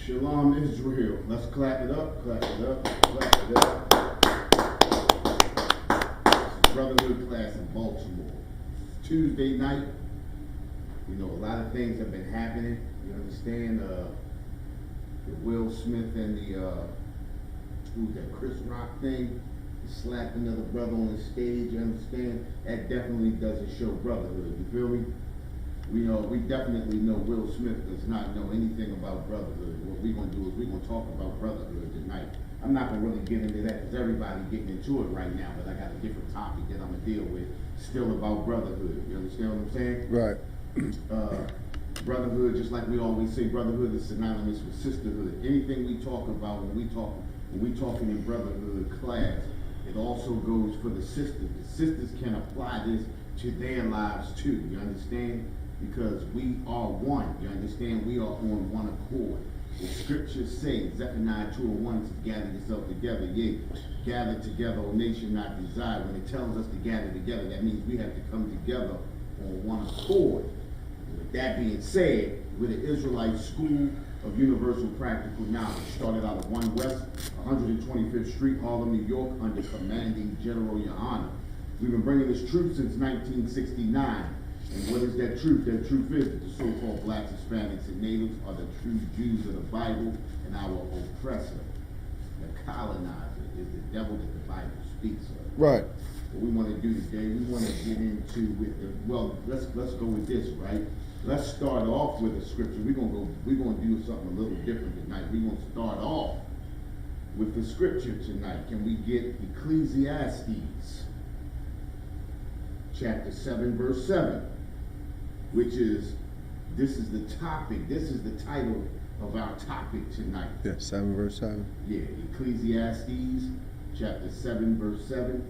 Shalom Israel. Let's clap it up, clap it up, clap it up. This is Brotherhood class in Baltimore. It's Tuesday night. You know, a lot of things have been happening. You understand? The Will Smith and the who's that Chris Rock thing? He slapped another brother on the stage. You understand? That definitely doesn't show brotherhood. You feel me? We definitely know Will Smith does not know anything about brotherhood. What we're going to do is we're going to talk about brotherhood tonight. I'm not going to really get into that because everybody's getting into it right now, but I got a different topic that I'm going to deal with still about brotherhood. You understand what I'm saying? Right. Brotherhood, just like we always say, brotherhood is synonymous with sisterhood. Anything we talk about when we talking in brotherhood class, it also goes for the sisters. The sisters can apply this to their lives too. You understand? Because we are one. You understand? We are on one accord. The scriptures say, Zephaniah 2:1 says, gather yourself together. Yea, gather together, O nation not desire. When it tells us to gather together, that means we have to come together on one accord. With that being said, we're the Israelite School of Universal Practical Knowledge. Started out of 1 West, 125th Street, Harlem, New York, under Commanding General Your Honor. We've been bringing this truth since 1969. And what is that truth? That truth is that the so-called blacks, Hispanics, and natives are the true Jews of the Bible, and our oppressor, the colonizer, is the devil that the Bible speaks of. Right. What we want to do today, we want to get into let's go with this, right? Let's start off with a scripture. We're gonna do something a little different tonight. We're gonna start off with the scripture tonight. Can we get Ecclesiastes chapter 7, verse 7? This is the topic, this is the title of our topic tonight. Yeah, 7 verse 7. Yeah, Ecclesiastes chapter 7, verse 7.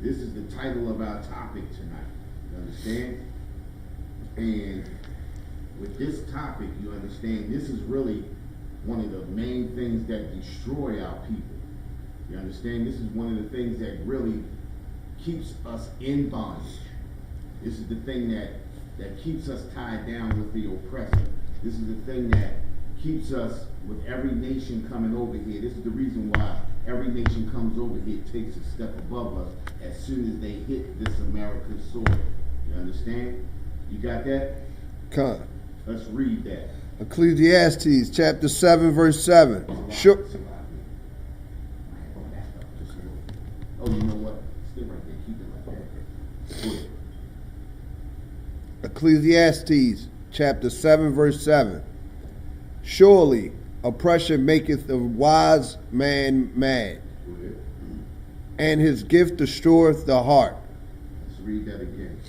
This is the title of our topic tonight. You understand? And with this topic, you understand, this is really one of the main things that destroy our people. You understand? This is one of the things that really keeps us in bondage. This is the thing that keeps us tied down with the oppressor. This is the thing that keeps us with every nation coming over here. This is the reason why every nation comes over here, takes a step above us as soon as they hit this American soil. You understand? You got that? Come. Let's read that. Ecclesiastes chapter 7 verse 7. Sure. Oh, you know what? Stay right there. Keep it like that. Go ahead. Ecclesiastes chapter 7 verse 7. Surely oppression maketh a wise man mad, and his gift destroyeth the heart. Let's read that again.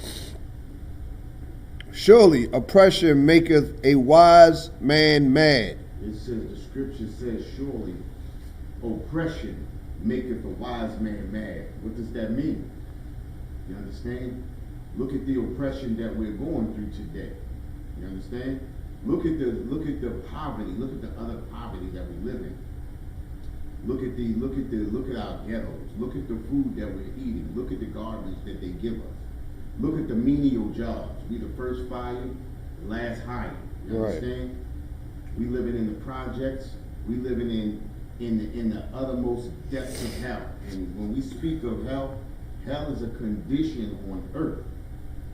Surely oppression maketh a wise man mad. It says, the scripture says, surely oppression maketh a wise man mad. What does that mean? You understand? Look at the oppression that we're going through today. You understand? Look at the poverty. Look at the utter poverty that we live in. Look at our ghettos. Look at the food that we're eating. Look at the garbage that they give us. Look at the menial jobs. We the first fired, the last hired. You understand? Right. We living in the projects. We living in the uttermost depths of hell. And when we speak of hell, hell is a condition on earth.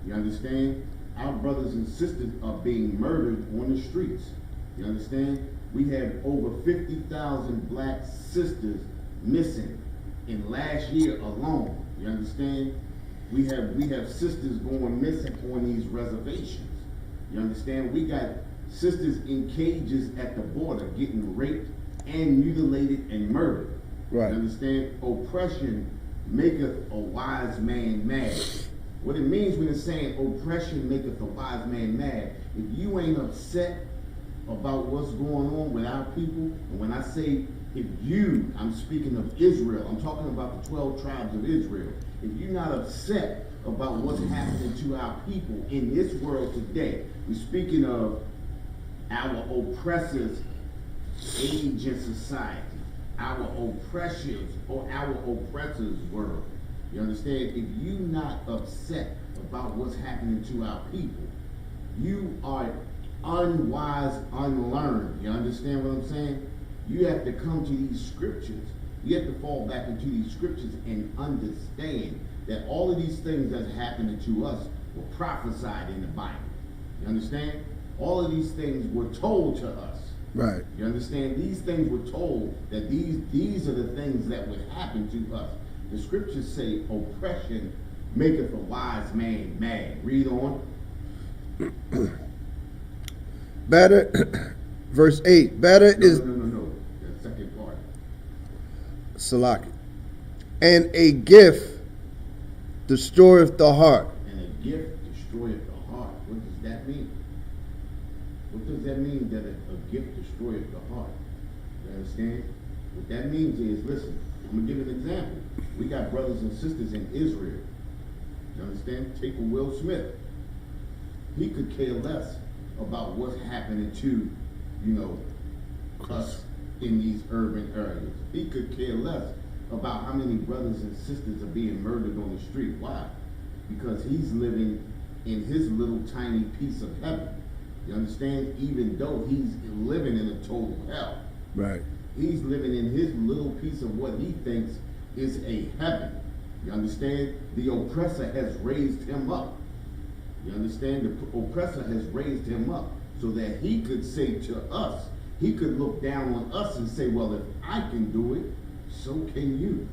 You understand? Our brothers and sisters are being murdered on the streets. You understand? We have over 50,000 black sisters missing in last year alone. You understand? We have sisters going missing on these reservations. You understand? We got sisters in cages at the border getting raped and mutilated and murdered. Right. You understand? Oppression maketh a wise man mad. What it means when it's saying oppression maketh a wise man mad, if you ain't upset about what's going on with our people, and when I say if you, I'm speaking of Israel, I'm talking about the 12 tribes of Israel. If you're not upset about what's happening to our people in this world today, we're speaking of our oppressors' age in society, our oppressors or our oppressors' world. You understand? If you're not upset about what's happening to our people, you are unwise, unlearned. You understand what I'm saying? You have to come to these scriptures. You have to fall back into these scriptures and understand that all of these things that's happening to us were prophesied in the Bible. You understand? All of these things were told to us. Right. You understand? These things were told that these are the things that would happen to us. The scriptures say oppression maketh a wise man mad. Read on. Better, verse 8, better is... No. The second part. Salaki. And a gift destroyeth the heart. And a gift destroyeth the heart. What does that mean? What does that mean that a gift destroyeth the heart? You understand? What that means is, listen, I'm going to give an example. We got brothers and sisters in Israel. You understand? Take a Will Smith. He could care less about what's happening to, us in these urban areas. He could care less about how many brothers and sisters are being murdered on the street. Why? Because he's living in his little tiny piece of heaven. You understand? Even though he's living in a total hell. Right. He's living in his little piece of what he thinks is a heaven. You understand? The oppressor has raised him up. You understand? The oppressor has raised him up so that he could say to us, he could look down on us and say, well, if I can do it, so can you.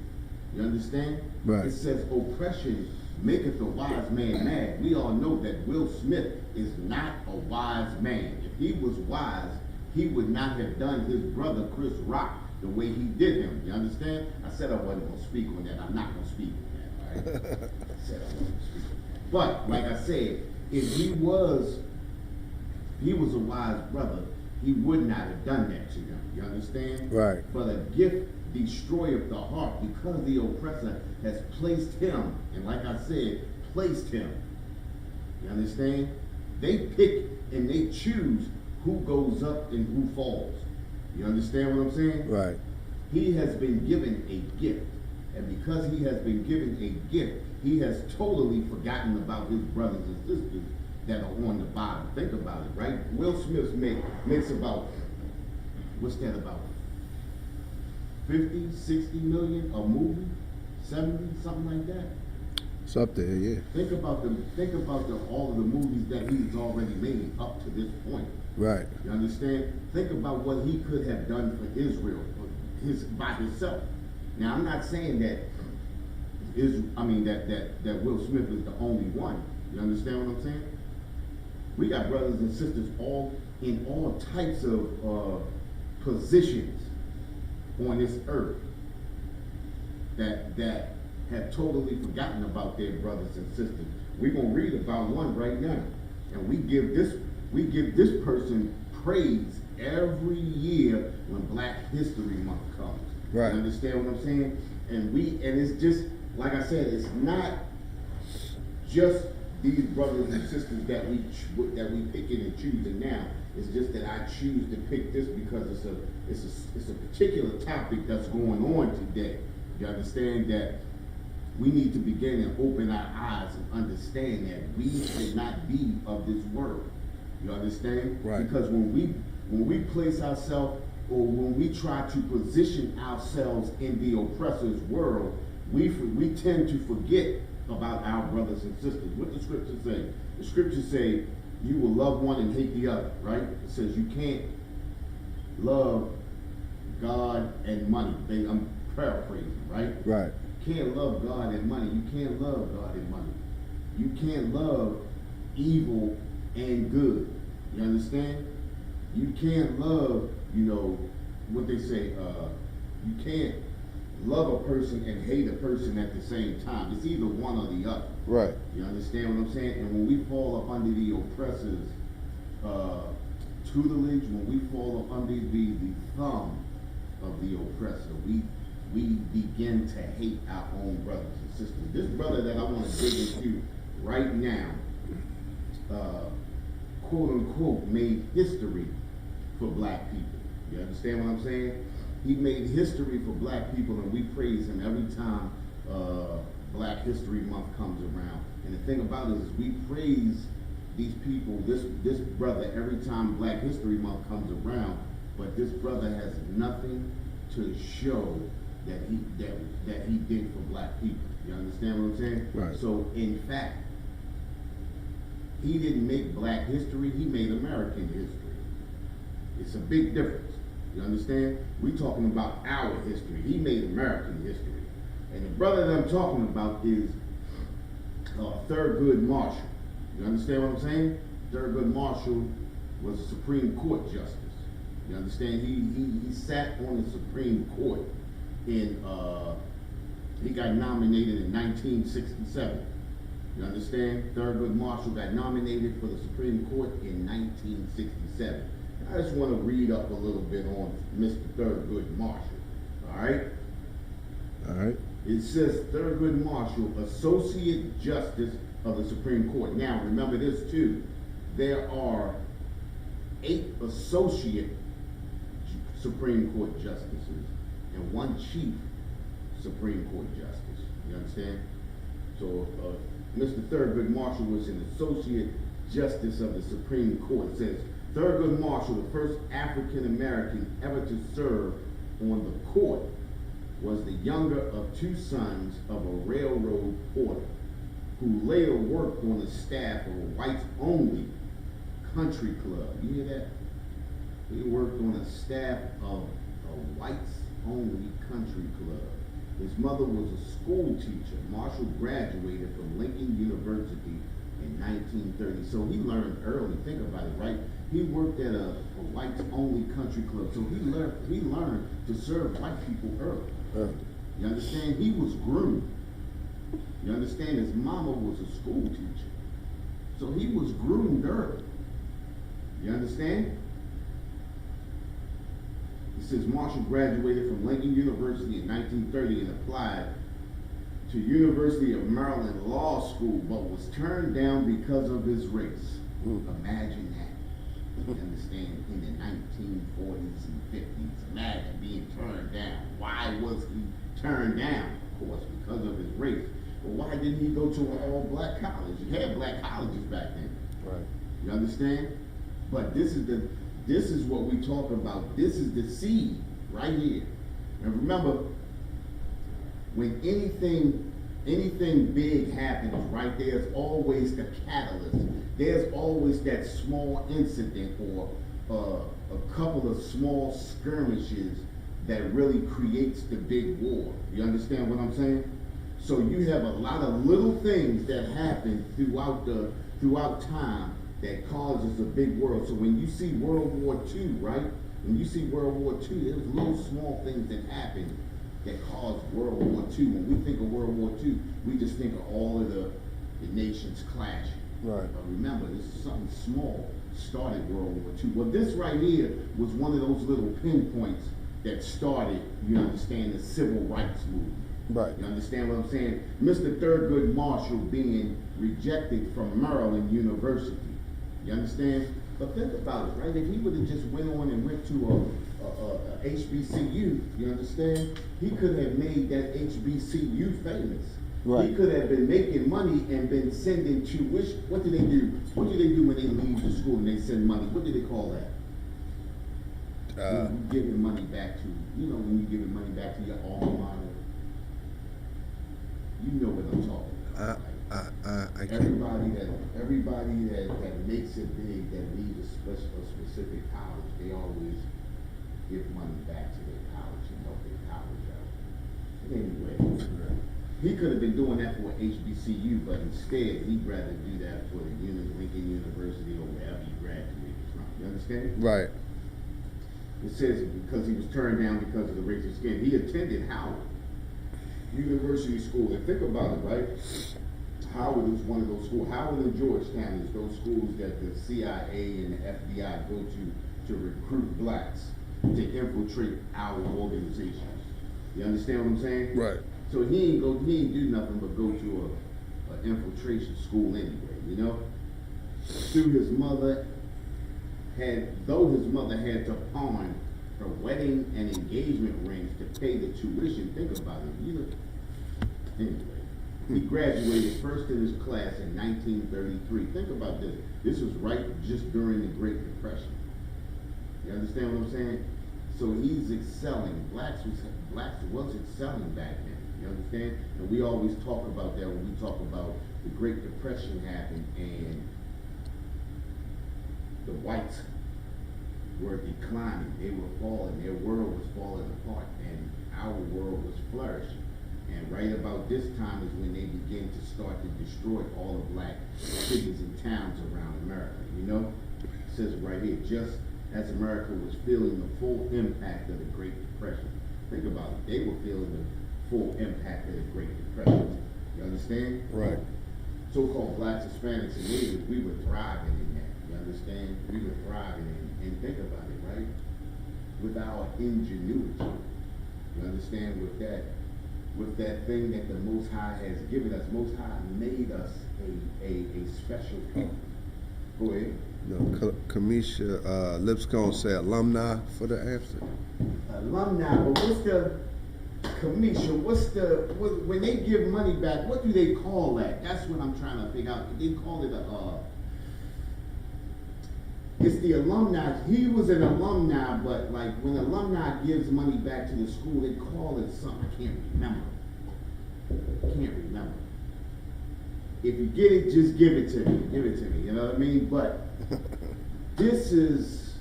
You understand? Right. It says oppression maketh a wise man mad. We all know that Will Smith is not a wise man. If he was wise, he would not have done his brother Chris Rock the way he did him. You understand? I said I wasn't going to speak on that. I'm not going to speak on that. All right? I said I wasn't going to speak on that. But like I said, if he was a wise brother, he would not have done that to him. You understand? Right. But a gift destroyeth the heart, because the oppressor has placed him, and like I said, placed him. You understand? They pick and they choose who goes up and who falls. You understand what I'm saying? Right. He has been given a gift. And because he has been given a gift, he has totally forgotten about his brothers and sisters that are on the bottom. Think about it, right? Will Smith makes about, what's that, about 50, 60 million a movie? 70, something like that? It's up there, yeah. Think about all of the movies that he's already made up to this point. Right. You understand? Think about what he could have done for Israel by himself. Now, I'm not saying that that Will Smith is the only one. You understand what I'm saying? We got brothers and sisters all in all types of positions on this earth that have totally forgotten about their brothers and sisters. We're gonna read about one right now, and we give this person praise every year when Black History Month comes. Right. You understand what I'm saying? And it's just like I said, it's not just these brothers and sisters that we picking and choosing now. It's just that I choose to pick this because it's a particular topic that's going on today. You understand that we need to begin and open our eyes and understand that we should not be of this world. You understand? Right. Because when we place ourselves, or when we try to position ourselves in the oppressor's world, we tend to forget about our brothers and sisters. What the scriptures say? The scriptures say you will love one and hate the other, right? It says you can't love God and money. I'm paraphrasing, right? Right. You can't love God and money. You can't love God and money. You can't love evil and good. You understand? You can't love, what they say, you can't love a person and hate a person at the same time. It's either one or the other. Right. You understand what I'm saying? And when we fall up under the oppressor's tutelage, when we fall up under the thumb of the oppressor, we begin to hate our own brothers and sisters. This brother that I want to dig into right now, quote unquote, made history for Black people. You understand what I'm saying? He made history for Black people, and we praise him every time Black History Month comes around. And the thing about it is we praise these people, this brother, every time Black History Month comes around, but this brother has nothing to show that he did for black people. You understand what I'm saying? Right. So in fact, he didn't make black history, he made American history. It's a big difference. You understand? We talking about our history. He made American history. And the brother that I'm talking about is Thurgood Marshall. You understand what I'm saying? Thurgood Marshall was a Supreme Court justice. You understand? He sat on the Supreme Court he got nominated in 1967. You understand? Thurgood Marshall got nominated for the Supreme Court in 1967. I just want to read up a little bit on Mr. Thurgood Marshall. All right? All right. It says Thurgood Marshall, Associate Justice of the Supreme Court. Now, remember this too. There are 8 Associate Supreme Court Justices and 1 Chief Supreme Court Justice. You understand? So, Mr. Thurgood Marshall was an Associate Justice of the Supreme Court. It says, Thurgood Marshall, the first African American ever to serve on the court, was the younger of 2 sons of a railroad porter who later worked on the staff of a whites-only country club. You hear that? He worked on the staff of a whites-only country club. His mother was a school teacher. Marshall graduated from Lincoln University in 1930. So he learned early. Think about it, right? He worked at a whites-only country club. So he learned to serve white people early. You understand? He was groomed. You understand? His mama was a school teacher. So he was groomed early. You understand? It says Marshall graduated from Lincoln University in 1930 and applied to University of Maryland Law School, but was turned down because of his race. Imagine that. You understand? In the 1940s and 50s, imagine being turned down. Why was he turned down? Of course, because of his race. Well, why didn't he go to an all-black college? You had black colleges back then. Right. You understand? But this is what we talk about. This is the seed right here. And remember, when anything big happens, right, there's always the catalyst. There's always that small incident or a couple of small skirmishes that really creates the big war. You understand what I'm saying? So you have a lot of little things that happen throughout time that causes a big world. So when you see World War II, right? When you see World War II, there's little small things that happen that caused World War II. When we think of World War II, we just think of all of the nations clashing. Right. But remember, this is something small started World War II. Well, this right here was one of those little pinpoints that started, you understand, the civil rights movement. Right. You understand what I'm saying? Mr. Thurgood Marshall being rejected from Maryland University. You understand? But think about it, right? If he would have just went on and went to a HBCU, you understand? He could have made that HBCU famous. Right. He could have been making money and been sending tuition. What do they do? What do they do when they leave the school and they send money? What do they call that? When you giving money back to, when you giving money back to your alma mater. You know what I'm talking about. Everybody that makes it big, that leaves a specific college, they always give money back to their college and help their college out. But anyway, he could have been doing that for HBCU, but instead he'd rather do that for the Lincoln University or wherever he graduated from. You understand? Right. It says because he was turned down because of the race of skin. He attended Howard University School. And think about it, right? Howard is one of those schools. Howard and Georgetown is those schools that the CIA and the FBI go to recruit blacks to infiltrate our organizations. You understand what I'm saying? Right. So he ain't do nothing but go to an infiltration school anyway, you know? Through his mother though his mother had to pawn her wedding and engagement rings to pay the tuition. Think about it. Anyway, He graduated first in his class in 1933. Think about this. This was right just during the Great Depression. You understand what I'm saying? So he's excelling. Blacks was excelling back then. You understand? And we always talk about that when we talk about the Great Depression happened and the whites were declining. They were falling. Their world was falling apart, and our world was flourishing. And right about this time is when they began to start to destroy all the black cities and towns around America. You know, it says right here, just as America was feeling the full impact of the Great Depression. Think about it. They were feeling the full impact of the Great Depression. You understand? Right. So-called blacks, Hispanics, and natives, we were thriving in that. You understand? We were thriving in. And think about it, right? With our ingenuity. You understand? With that thing that the Most High has given us. Most High made us a special people. Go ahead. No, Kamisha Lipscomb said alumni for the answer. Alumni, but what's the, Kamisha, when they give money back, what do they call that? That's what I'm trying to figure out. They call it it's the alumni. He was an alumni, but like when alumni gives money back to the school, they call it something. I can't remember. If you get it, just give it to me. Give it to me. You know what I mean? But this is,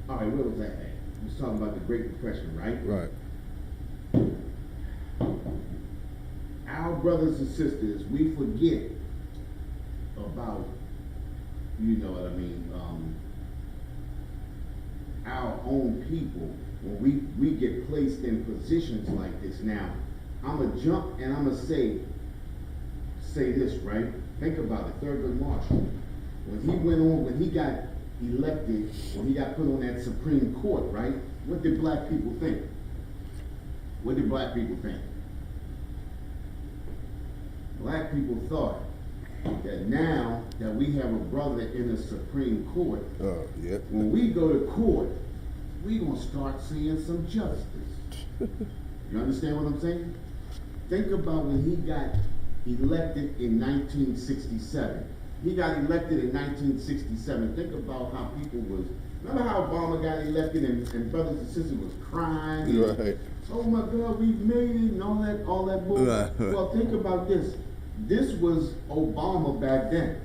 all right, where was that at? We was talking about the Great Depression, right? Right. Our brothers and sisters, we forget about, you know what I mean, our own people, when we get placed in positions like this. Now, I'm going to jump and I'm going to say this, right? Think about it. Thurgood Marshall, when he got elected, when he got put on that Supreme Court, right? What did black people think? What did black people think? Black people thought that now that we have a brother in the Supreme Court, when we go to court, we're going to start seeing some justice. You understand what I'm saying? Think about when he got elected in 1967. He got elected in 1967. Think about how people was, remember how Obama got elected and brothers and sisters was crying? Right. Oh my God, we've made it and all that bull. Right. Well, think about this. This was Obama back then.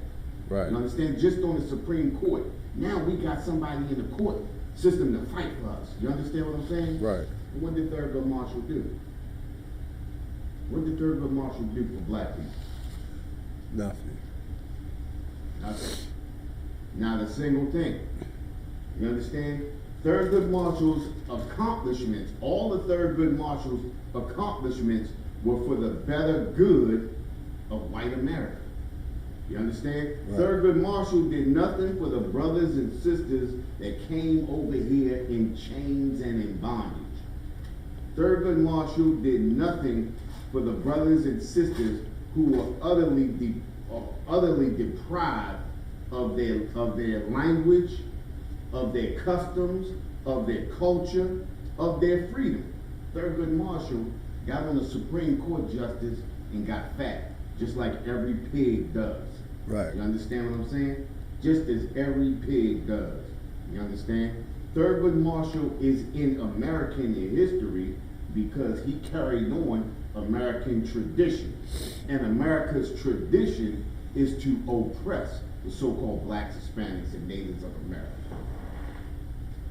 Right. You understand? Just on the Supreme Court. Now we got somebody in the court system to fight for us. You understand what I'm saying? Right. What did Thurgood Marshall do? What did Thurgood Marshall do for black people? Nothing. Nothing. Not a single thing. You understand? Thurgood Marshall's accomplishments, all the Thurgood Marshall's accomplishments were for the better good of white America. You understand? Right. Thurgood Marshall did nothing for the brothers and sisters that came over here in chains and in bondage. Thurgood Marshall did nothing for the brothers and sisters who were utterly deprived of their language, of their customs, of their culture, of their freedom. Thurgood Marshall got on the Supreme Court justice and got fat, just like every pig does. Right. You understand what I'm saying? Just as every pig does. You understand? Thurgood Marshall is in American history because he carried on American tradition. And America's tradition is to oppress the so-called blacks, Hispanics, and natives of America.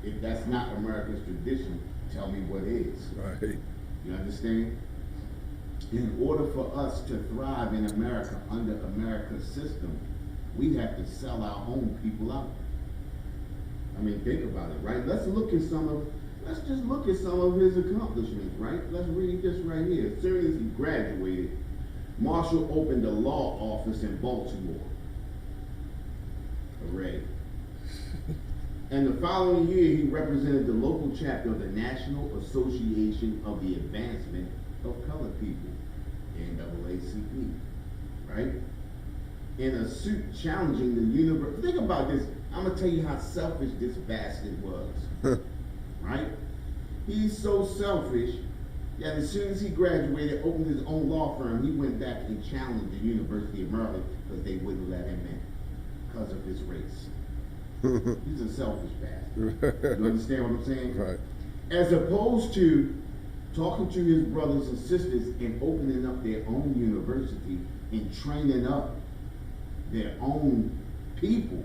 If that's not America's tradition, tell me what is. Right. You understand? In order for us to thrive in America under America's system, we have to sell our own people out. I mean, think about it, right? Let's just look at some of his accomplishments, right? Let's read this right here. As soon as he graduated, Marshall opened a law office in Baltimore. Hooray. And the following year, he represented the local chapter of the National Association of the Advancement of Colored People, NAACP, right? In a suit challenging the university. Think about this. I'm going to tell you how selfish this bastard was, right? He's so selfish Yeah, as soon as he graduated, opened his own law firm, he went back and challenged the University of Maryland because they wouldn't let him in because of his race. He's a selfish bastard. You understand what I'm saying? Right. As opposed to talking to his brothers and sisters and opening up their own university and training up their own people,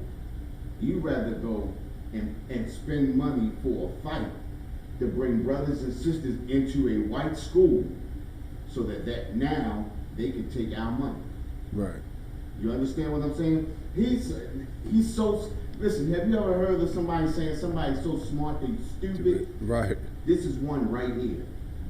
you rather go and spend money for a fight to bring brothers and sisters into a white school so that now they can take our money. Right. You understand what I'm saying? He's so, listen, have you ever heard of somebody saying somebody's so smart they're stupid? Right. This is one right here.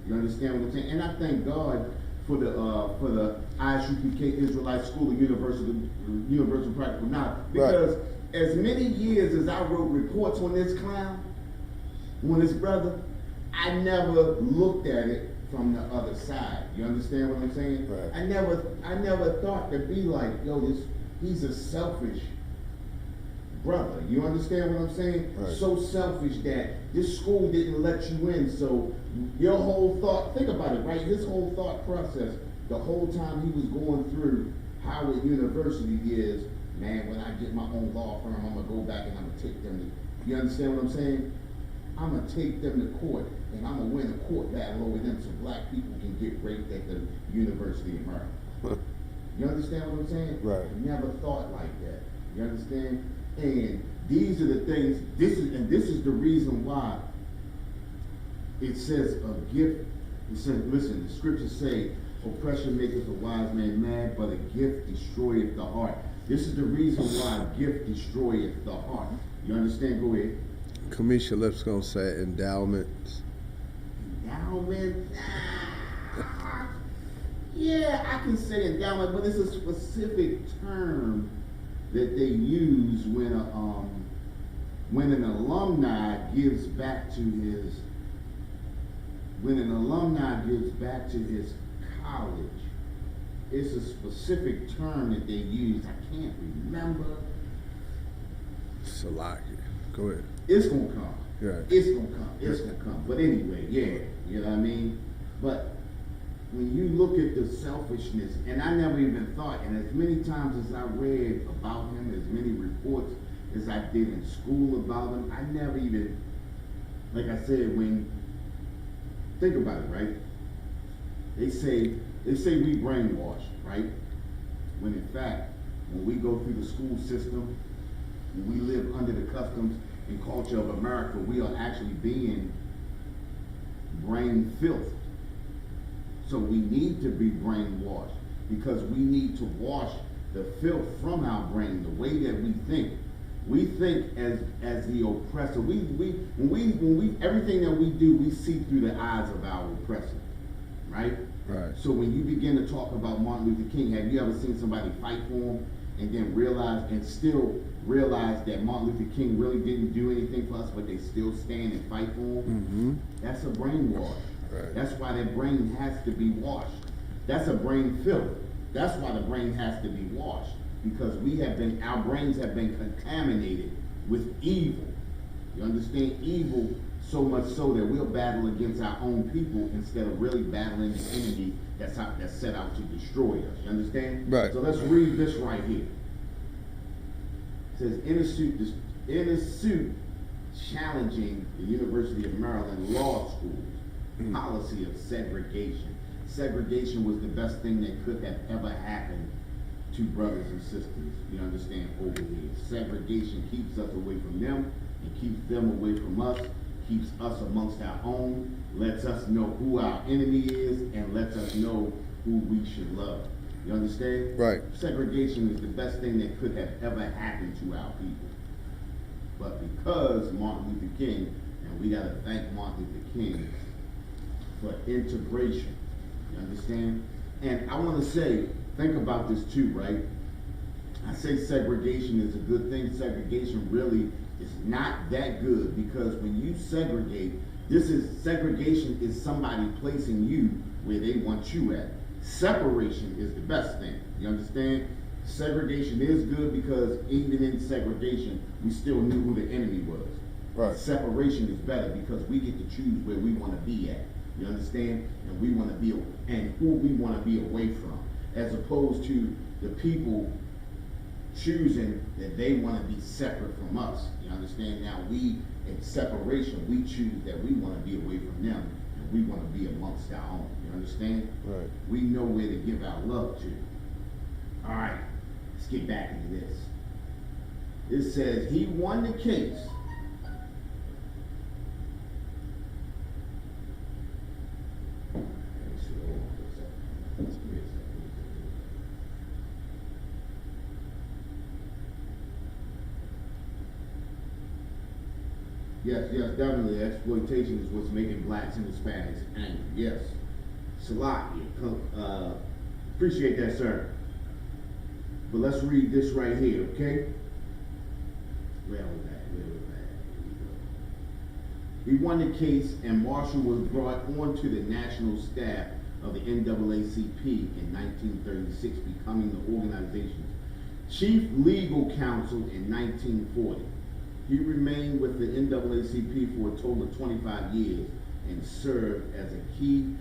You understand what I'm saying? And I thank God for the Isupk Israelite School of Universal Practical Knowledge, because as many years as I wrote reports on this clown, on this brother, I never looked at it from the other side. You understand what I'm saying? Right. I never thought to be like, yo, he's a selfish brother. You understand what I'm saying? Right. So selfish that this school didn't let you in, so your whole thought, think about it, right? His whole thought process, the whole time he was going through Howard University is, man, when I get my own law firm, I'm gonna go back and I'm gonna take them to, you understand what I'm saying? I'm gonna take them to court and I'm gonna win a court battle over them so black people can get raped at the University of Maryland. You understand what I'm saying? Right. I never thought like that. You understand? And these are the things, this is the reason why it says a gift. It says, listen, the scriptures say, oppression maketh a wise man mad, but a gift destroyeth the heart. This is the reason why a gift destroyeth the heart. You understand? Go ahead. Kamisha Lips gonna say endowments. Endowment? Yeah, I can say endowment, but it's a specific term that they use when an alumni gives back to his college. It's a specific term that they use. I can't remember. Salaki. Go ahead. It's gonna come. Yeah. It's gonna come. It's gonna come. But anyway, yeah, you know what I mean? But when you look at the selfishness, and I never even thought, and as many times as I read about him, as many reports as I did in school about him, I never even, like I said, think about it, right? They say we brainwashed, right? When in fact, when we go through the school system, when we live under the customs and culture of America, we are actually being brain filth. So we need to be brainwashed because we need to wash the filth from our brain, the way that we think. We think as the oppressor. When we everything that we do, we see through the eyes of our oppressor, right? Right. So when you begin to talk about Martin Luther King, have you ever seen somebody fight for him and then still realize that Martin Luther King really didn't do anything for us, but they still stand and fight for him? Mm-hmm. That's a brainwash. Right. That's why that brain has to be washed. That's a brain filth. That's why the brain has to be washed, because our brains have been contaminated with evil. You understand? Evil so much so that we'll battle against our own people instead of really battling the enemy that's set out to destroy us. You understand? Right. So let's read this right here. It says, in a suit challenging the University of Maryland Law School's policy of segregation. Segregation was the best thing that could have ever happened to brothers and sisters, you understand, over here. Segregation keeps us away from them and keeps them away from us, keeps us amongst our own, lets us know who our enemy is, and lets us know who we should love. You understand? Right. Segregation is the best thing that could have ever happened to our people. But because Martin Luther King, and we gotta thank Martin Luther King for integration, you understand? And I wanna say, think about this too, right? I say segregation is a good thing. Segregation really is not that good, because when you segregate, segregation is somebody placing you where they want you at. Separation is the best thing. You understand? Segregation is good because even in segregation, we still knew who the enemy was. Right. Separation is better because we get to choose where we want to be at. You understand? And we want to be, and who we want to be away from, as opposed to the people choosing that they want to be separate from us. You understand? Now we, in separation, we choose that we want to be away from them, and we want to be amongst our own. You understand? Right. We know where to give our love to. All right, let's get back into this. It says he won the case. Yes, definitely. Exploitation is what's making blacks and Hispanics angry. Yes. Salaki. Appreciate that, sir. But let's read this right here, okay? Where was that? He won the case, and Marshall was brought onto the national staff of the NAACP in 1936, becoming the organization's chief legal counsel in 1940. He remained with the NAACP for a total of 25 years and served as a key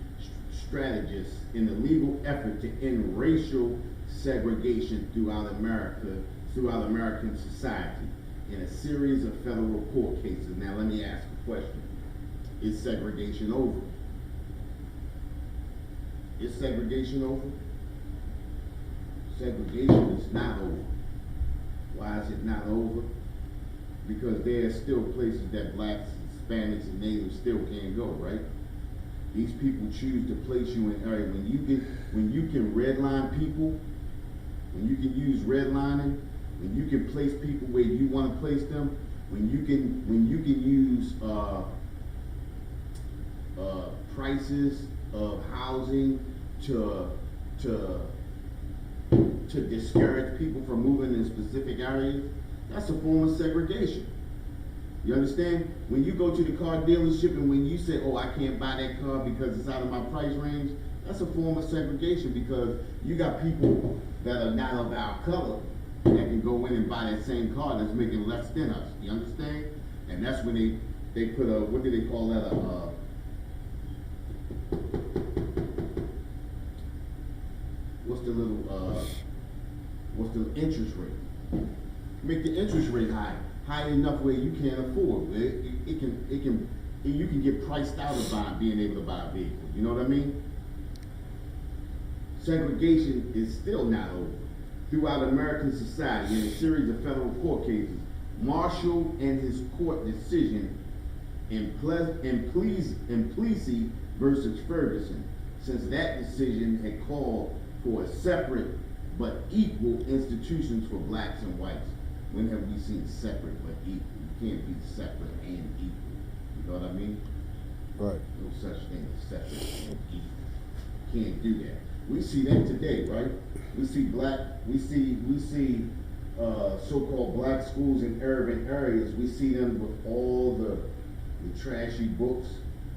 strategist in the legal effort to end racial segregation throughout American society in a series of federal court cases. Now let me ask a question. Is segregation over? Is segregation over? Segregation is not over. Why is it not over? Because there are still places that blacks, Hispanics, and natives still can't go, right? These people choose to place you in area. When you can redline people, when you can use redlining, when you can place people where you want to place them, when you can use prices of housing to discourage people from moving in specific areas, that's a form of segregation. You understand? When you go to the car dealership and when you say, oh, I can't buy that car because it's out of my price range, that's a form of segregation, because you got people that are not of our color that can go in and buy that same car that's making less than us. You understand? And that's when they put a, what do they call that? What's the interest rate? Make the interest rate high enough where you can't afford it. You can get priced out of being able to buy a vehicle. You know what I mean? Segregation is still not over. Throughout American society, in a series of federal court cases, Marshall and his court decision in Plessy versus Ferguson, since that decision had called for a separate but equal institutions for blacks and whites. When have we seen separate but equal? You can't be separate and equal. You know what I mean? Right. No such thing as separate and equal. Can't do that. We see that today, right? We see so-called black schools in urban areas. We see them with all the trashy books.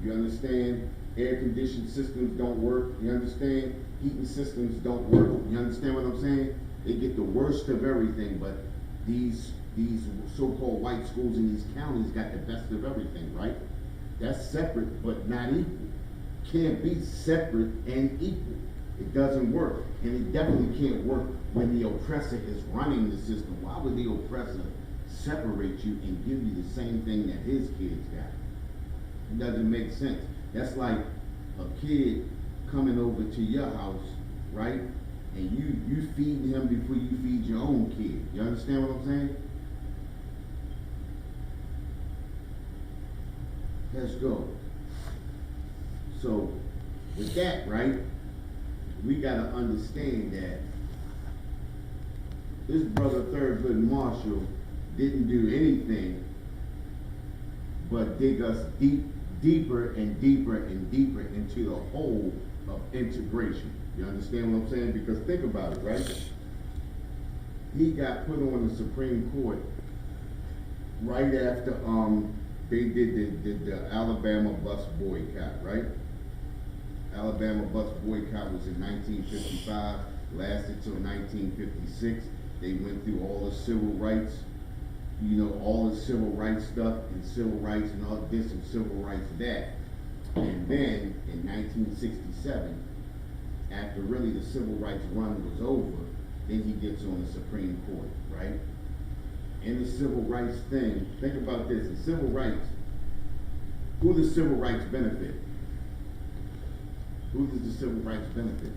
You understand? Air conditioned systems don't work. You understand? Heating systems don't work. You understand what I'm saying? They get the worst of everything, but these so-called white schools in these counties got the best of everything, right? That's separate but not equal. Can't be separate and equal. It doesn't work, and it definitely can't work when the oppressor is running the system. Why would the oppressor separate you and give you the same thing that his kids got? It doesn't make sense. That's like a kid coming over to your house, right? And you feeding him before you feed your own kid. You understand what I'm saying? Let's go. So with that, right, we gotta understand that this brother Thurgood Marshall didn't do anything but dig us deeper and deeper and deeper into the hole of integration. You understand what I'm saying? Because think about it, right? He got put on the Supreme Court right after they did the Alabama bus boycott, right? Alabama bus boycott was in 1955, lasted till 1956. They went through all the civil rights, all the civil rights stuff and civil rights and all this and civil rights that. And then in 1967, after really the civil rights run was over, then he gets on the Supreme Court, right? In the civil rights thing, think about this, the civil rights, who does civil rights benefit? Who does the civil rights benefit?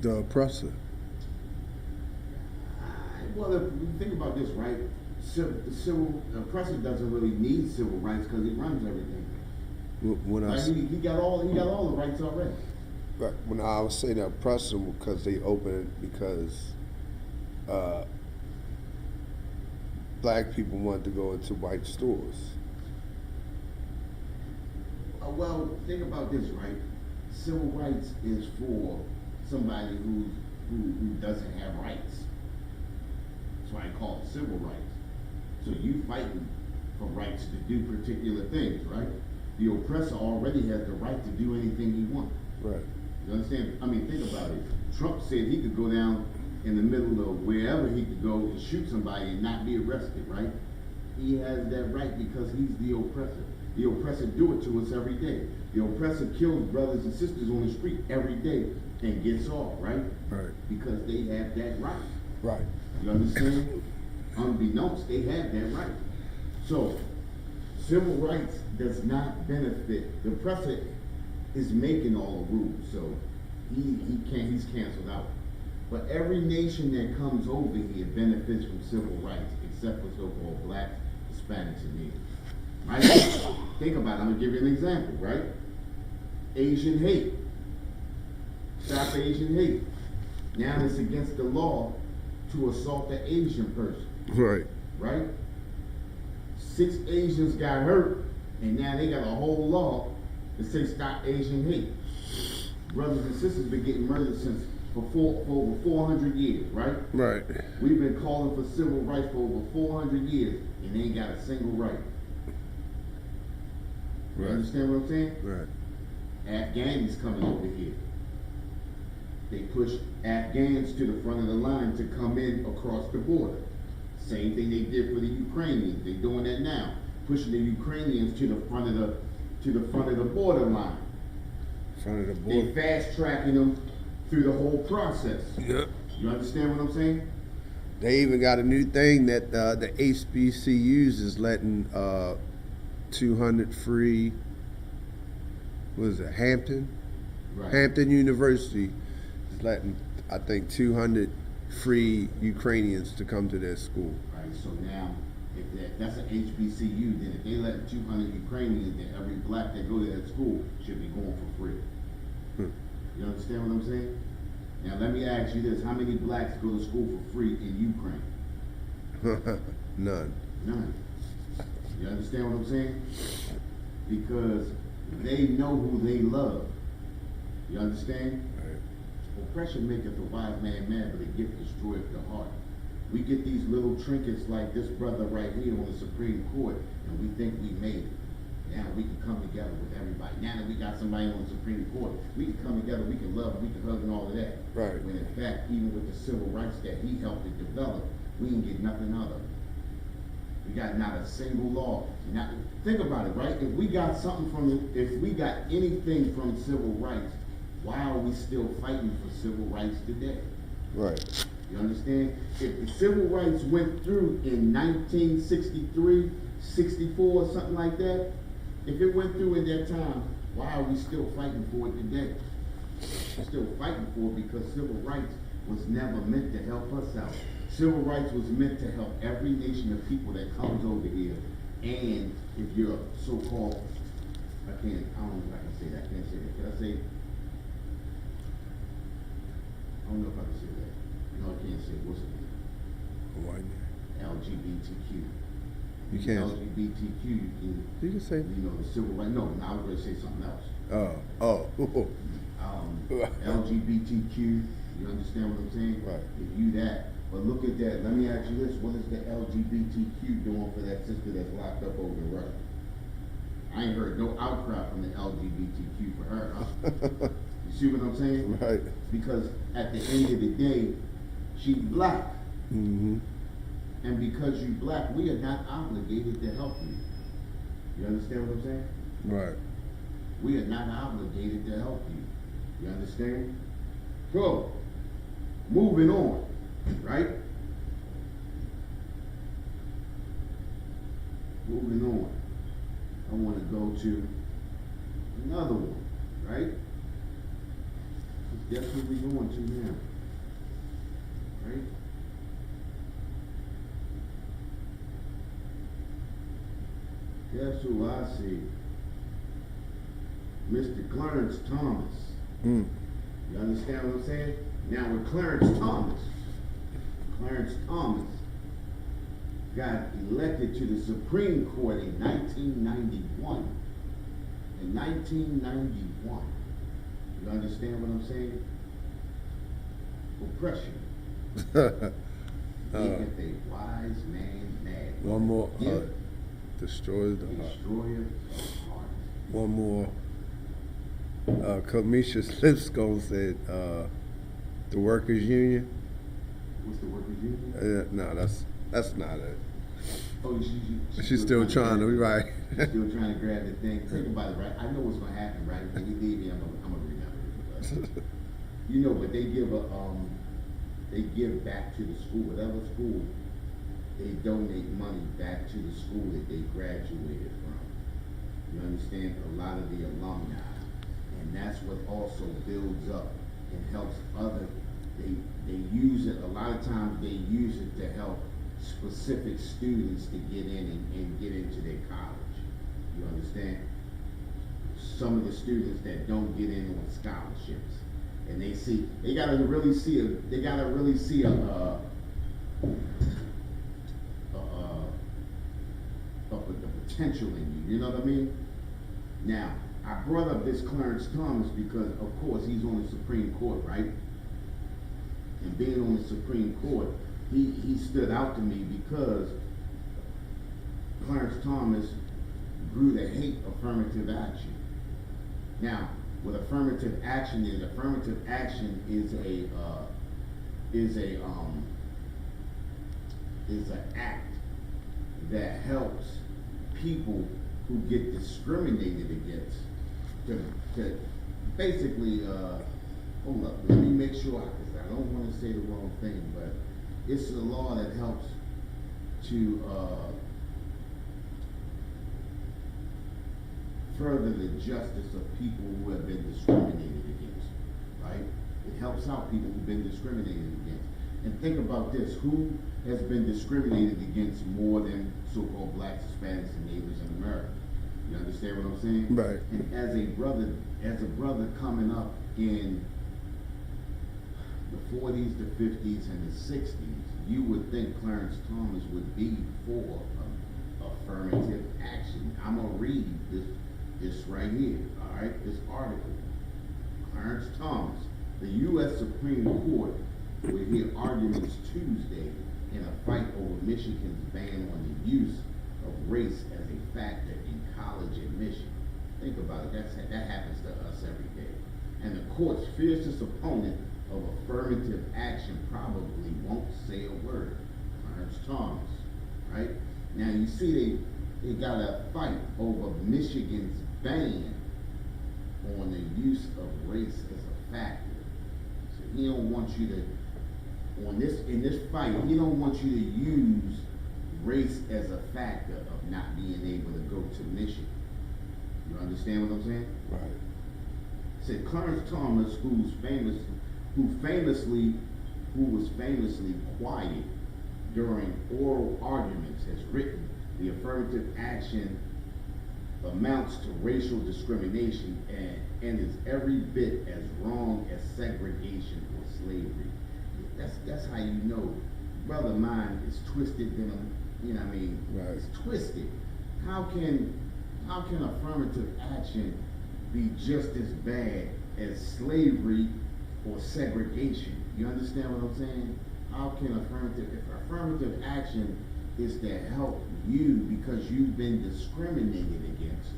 The oppressor. Well, if you think about this, right? The oppressor doesn't really need civil rights because he runs everything. When I Like he got all the rights already. Right. When I was saying the oppressor, because they opened it because black people wanted to go into white stores. Well, think about this, right? Civil rights is for somebody who doesn't have rights. That's why I call it civil rights. So you fighting for rights to do particular things, right? The oppressor already has the right to do anything he wants. Right. You understand? I mean, think about it. Trump said he could go down in the middle of wherever he could go and shoot somebody and not be arrested, right? He has that right because he's the oppressor. The oppressor do it to us every day. The oppressor kills brothers and sisters on the street every day and gets off, right? Right. Because they have that right. Right. You understand? Unbeknownst, they have that right. So, civil rights does not benefit. The oppressor is making all the rules, so he's canceled out. But every nation that comes over here benefits from civil rights, except for so-called blacks, Hispanics, and natives. Right? Think about it. I'm gonna give you an example, right? Asian hate. Stop Asian hate. Now it's against the law to assault an Asian person. Right. Right? 6 Asians got hurt, and now they got a whole law that say stop Asian hate. Brothers and sisters been getting murdered for over 400 years, right? Right. We've been calling for civil rights for over 400 years, and they ain't got a single right. You Right. understand what I'm saying? Right. Afghans coming over here. They push Afghans to the front of the line to come in across the border. Same thing they did for the Ukrainians. They're doing that now, pushing the Ukrainians to the front of the border line. Front of the They board. fast tracking them through the whole process. Yep. You understand what I'm saying? They even got a new thing that the HBCUs is letting 200 free. What is it? Hampton. Right. Hampton University is letting, I think, 200 free Ukrainians to come to their school. Right. So now, if that's an HBCU, then if they let 200 Ukrainians, then every black that go to that school should be going for free. You understand what I'm saying? Now let me ask you this: how many blacks go to school for free in Ukraine? None. None. You understand what I'm saying? Because they know who they love. You understand? Right. Oppression maketh the wise man mad, but a gift destroyeth the heart. We get these little trinkets like this brother right here on the Supreme Court, and we think we made it. Now we can come together with everybody. Now that we got somebody on the Supreme Court, we can come together, we can love, we can hug and all of that. Right. When in fact, even with the civil rights that he helped to develop, we didn't get nothing out of it. We got not a single law. Now, think about it, right? If we got anything from civil rights, why are we still fighting for civil rights today? Right. You understand? If the civil rights went through in 1963, 64, or something like that, if it went through in that time, why are we still fighting for it today? We're still fighting for it because civil rights was never meant to help us out. Civil rights was meant to help every nation of people that comes over here. And if you're so-called, I don't know if I can say that. I can't say that. Can I say? I don't know if I can say that. No, I can't say it. What's it? White man. LGBTQ. You can't. LGBTQ, You can say. the civil rights. No, I was going to say something else. Oh. LGBTQ, you understand what I'm saying? Right. If you that, but look at that. Let me ask you this: what is the LGBTQ doing for that sister that's locked up over in Russia? I ain't heard no outcry from the LGBTQ for her. Huh? You see what I'm saying? Right. Because at the end of the day, she's black. Mm-hmm. And because you black, we are not obligated to help you. You understand what I'm saying? Right. We are not obligated to help you. You understand? So, moving on, right? Moving on. I want to go to another one, right? Guess what we're going to now, right? Guess who I see? Mr. Clarence Thomas. Mm. You understand what I'm saying? Now with Clarence Thomas got elected to the Supreme Court in 1991. In 1991. You understand what I'm saying? Oppression. Maketh a wise man mad. One more. Yeah. Destroys the heart. Destroyer of heart. One more. Kamisha Lipscomb said, the workers' union. What's the workers' union? No, that's not it. Oh, She's still trying to be right. Still trying to grab the thing. Think about it, right? I know what's gonna happen, right? When we leave here, I'm gonna remember it. But, you know, but they give back to the school, whatever school, they donate money back to the school that they graduated from. You understand? A lot of the alumni. And that's what also builds up and helps other, they use it, a lot of times they use it to help specific students to get in and get into their college. You understand? Some of the students that don't get in on scholarships, and they gotta really see the potential in you. You know what I mean? Now, I brought up this Clarence Thomas because, of course, he's on the Supreme Court, right? And being on the Supreme Court, he stood out to me because Clarence Thomas grew to hate affirmative action. Now, what affirmative action is an act that helps people who get discriminated against to basically, hold up, let me make sure, because I don't want to say the wrong thing, but it's a law that helps to further the justice of people who have been discriminated against, right? It helps out people who've been discriminated against. And think about this, who has been discriminated against more than so-called blacks, Hispanics, and natives in America? You understand what I'm saying? Right. And as a brother coming up in the 40s, the 50s, and the 60s, you would think Clarence Thomas would be for affirmative action. I'm gonna read this right here, all right? This article. Clarence Thomas, the U.S. Supreme Court will hear arguments Tuesday in a fight over Michigan's ban on the use of race as a factor in college admission. Think about it, that happens to us every day. And the court's fiercest opponent of affirmative action probably won't say a word. Clarence Thomas, right? Now you see they got a fight over Michigan's ban on the use of race as a factor. So he don't want you to, in this fight, he don't want you to use race as a factor of not being able to go to Michigan. You understand what I'm saying? Right. Said Clarence Thomas, who was famously quiet during oral arguments, has written the affirmative action amounts to racial discrimination and is every bit as wrong as segregation or slavery. That's how you know brother mind is twisted than you know what I mean? Right. It's twisted. How can affirmative action be just as bad as slavery or segregation? You understand what I'm saying? How can if affirmative action is to help you because you've been discriminated against?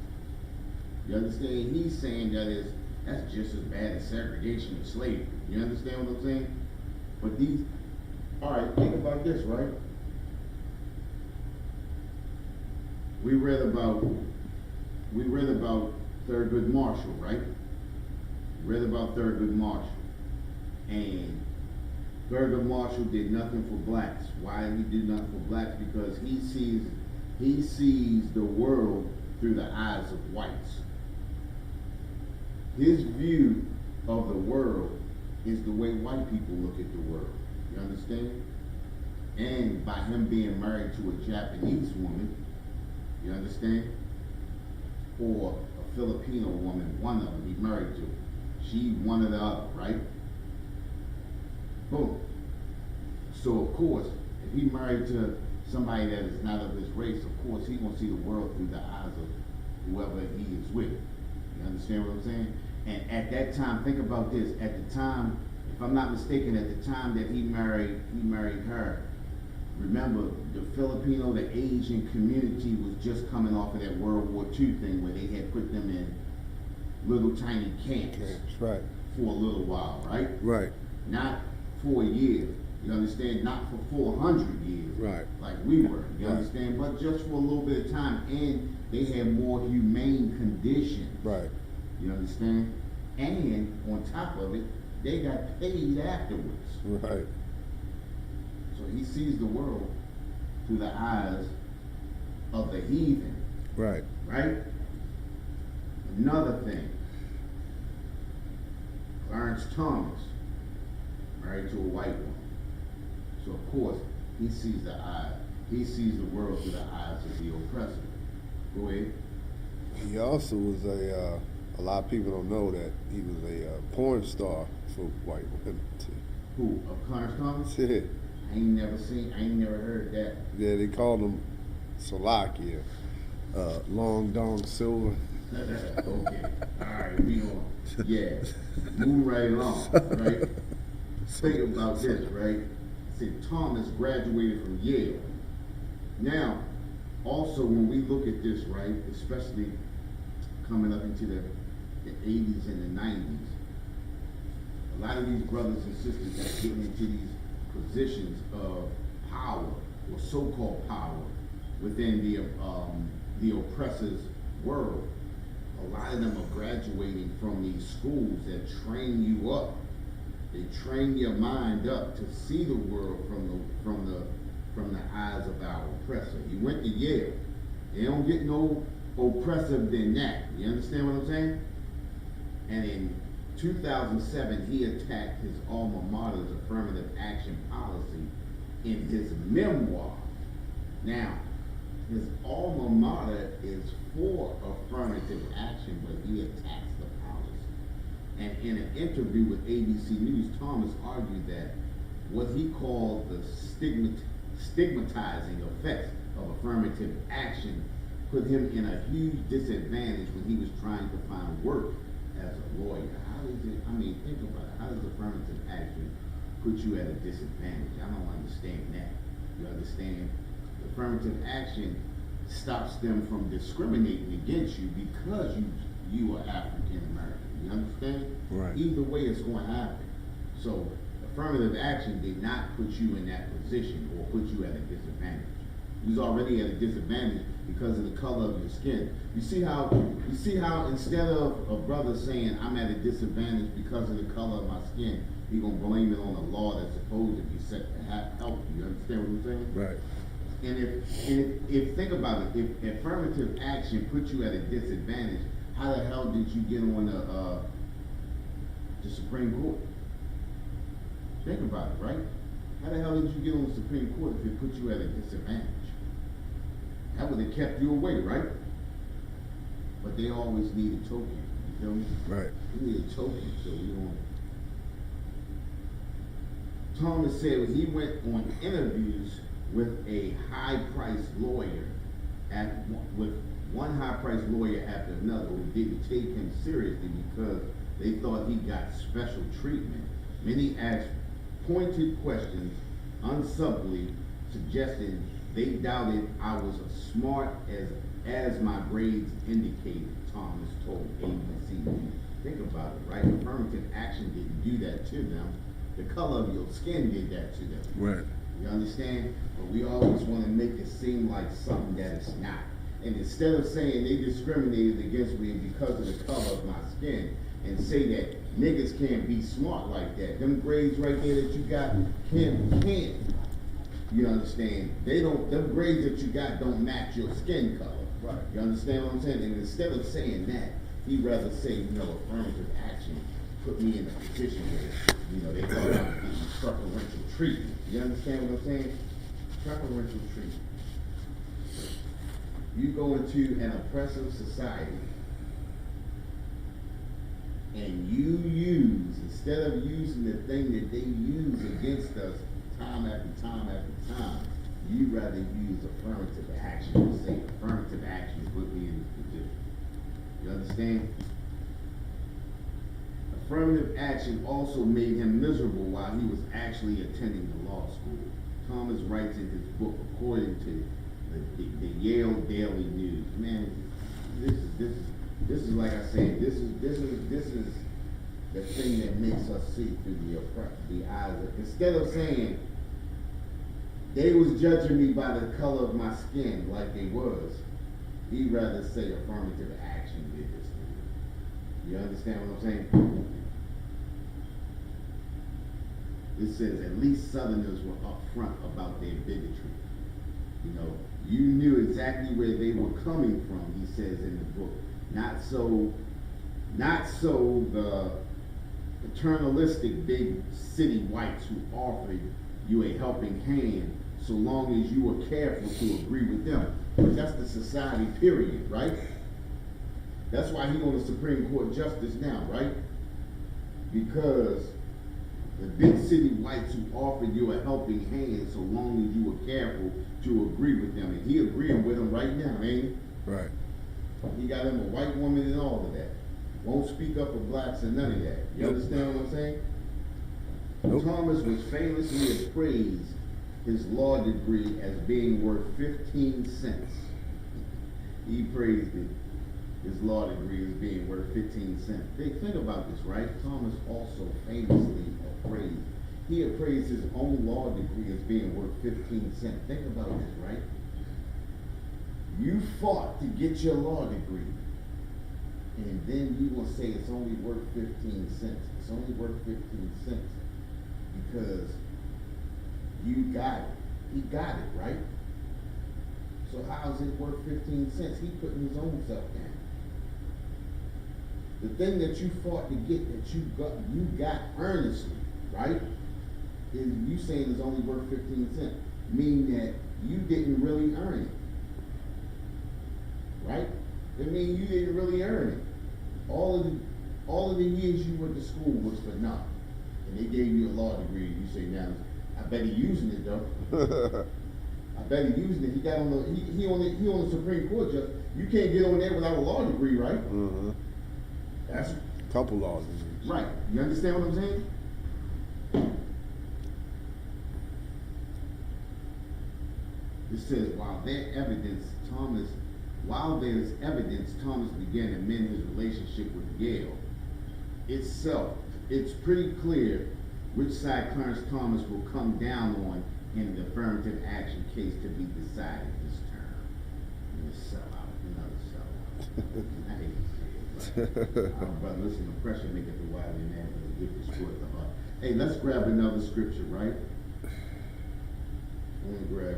You understand? He's saying that's just as bad as segregation or slavery. You understand what I'm saying? But all right, think about this, right? we read about Thurgood Marshall, right? Read about Thurgood Marshall. And Thurgood Marshall did nothing for blacks. Why he did nothing for blacks? Because he sees the world through the eyes of whites. His view of the world is the way white people look at the world. You understand? And by him being married to a Japanese woman, you understand? Or a Filipino woman, one of them he married to. She one or the other, right? Boom. So of course, if he married to somebody that is not of his race, of course he gonna see the world through the eyes of whoever he is with. You understand what I'm saying? And at that time, think about this. At the time, if I'm not mistaken, at the time that he married her. Remember, the Filipino, the Asian community was just coming off of that World War II thing where they had put them in little tiny camps right. for a little while, right? Right. Not for a year, you understand? Not for 400 years, right? Like we were, you right. understand? But just for a little bit of time, and they had more humane conditions, right? You understand? And on top of it, they got paid afterwards, right? So he sees the world through the eyes of the heathen, right? Right? Another thing, Clarence Thomas, married to a white woman. So of course, he sees the world through the eyes of the oppressor. Go ahead. He also was a lot of people don't know that he was a porn star for white women too. Who? Clarence Thomas? Yeah. I ain't never heard that. Yeah, they called him Salakia, Long Dong Silver. Okay. Alright, we on. Yeah. Move right along, right? Think about this, right? See, Thomas graduated from Yale. Now, also when we look at this, right, especially coming up into the 80s and the 90s, a lot of these brothers and sisters that are getting into these positions of power or so-called power within the oppressor's world, a lot of them are graduating from these schools that train you up. They train your mind up to see the world from the eyes of our oppressor. He went to Yale. They don't get no oppressive than that. You understand what I'm saying? And in 2007, he attacked his alma mater's affirmative action policy in his memoir. Now, his alma mater is for affirmative action, but he attacks the policy. And in an interview with ABC News, Thomas argued that what he called the stigmatizing effects of affirmative action put him in a huge disadvantage when he was trying to find work as a lawyer. How does it, I mean, think about it. How does affirmative action put you at a disadvantage? I don't understand that. You understand? Affirmative action stops them from discriminating against you because you are African American. You understand? Right. Either way, it's going to happen. So affirmative action did not put you in that position or put you at a disadvantage. You was already at a disadvantage because of the color of your skin. You see how instead of a brother saying I'm at a disadvantage because of the color of my skin, he gonna blame it on a law that's supposed to be set to help you. You understand what I'm saying? Right. And if think about it, if affirmative action put you at a disadvantage, how the hell did you get on the Supreme Court? Think about it, right? How the hell did you get on the Supreme Court if it put you at a disadvantage? That would have kept you away, right? But they always need a token. You feel me? Right. We need a token, so we don't. Thomas said he went on interviews with a high-priced lawyer, with one high-priced lawyer after another who didn't take him seriously because they thought he got special treatment. Many asked pointed questions, unsubtly suggesting they doubted I was as smart as my grades indicated, Thomas told ABC News. Think about it, right? Affirmative action didn't do that to them. The color of your skin did that to them. Right. You understand? But we always want to make it seem like something that it's not. And instead of saying they discriminated against me because of the color of my skin, and say that niggas can't be smart like that. Them grades right there that you got can't. You understand? Them grades that you got don't match your skin color. Right. You understand what I'm saying? And instead of saying that, he'd rather say, affirmative action put me in a position where, they thought I was getting preferential treatment. You understand what I'm saying? Preferential treatment. You go into an oppressive society and you use, instead of using the thing that they use against us time after time after time, you rather use affirmative action and say affirmative action put me in this position. You understand? Affirmative action also made him miserable while he was actually attending the law school. Thomas writes in his book, according to the Yale Daily News. Man, this is like I said, this is the thing that makes us see through the eyes of, instead of saying they was judging me by the color of my skin like they was, he'd rather say affirmative action did this to me. You understand what I'm saying? It says at least Southerners were upfront about their bigotry. You knew exactly where they were coming from, he says in the book. Not so the paternalistic big city whites who offered you a helping hand so long as you were careful to agree with them. But that's the society, period, right? That's why he's on the Supreme Court justice now, right? Because the big city whites who offered you a helping hand so long as you were careful to agree with them. And he agreeing with them right now, ain't he? Right. He got him a white woman and all of that. Won't speak up for blacks and none of that. You understand what I'm saying? Nope. Thomas was famously appraised his law degree as being worth 15 cents. He praised it, his law degree as being worth 15 cents. Think about this, right? Thomas also famously appraised. He appraised his own law degree as being worth 15 cents. Think about this, right? You fought to get your law degree, and then you will say it's only worth 15 cents. It's only worth 15 cents because you got it. He got it, right? So how is it worth 15 cents? He putting his own self down. The thing that you fought to get, that you got earnestly, right? Is you saying it's only worth 15 cents, meaning that you didn't really earn it. Right? It means you didn't really earn it. All of the years you went to school was for nothing. And they gave you a law degree, and you say, now, I bet he using it though. I bet he using it. He got on the Supreme Court judge. You can't get on there without a law degree, right? Mm-hmm. That's a couple laws. Right. You understand what I'm saying? It says, while there's evidence, Thomas began to mend his relationship with Yale. It's pretty clear which side Clarence Thomas will come down on in the affirmative action case to be decided this term. Another sellout. I hate to say it, but brother, listen, the pressure maketh the wily man, but the gift destroyeth the heart. Hey, let's grab another scripture, right? I'm gonna grab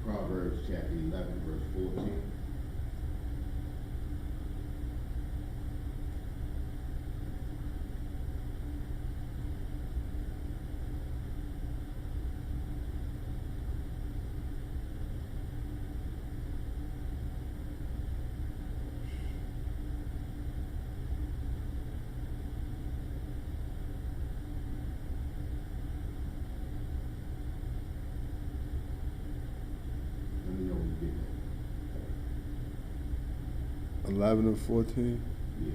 Proverbs chapter 11, verse 14. Let me know when you get that. 11 and 14? Yeah.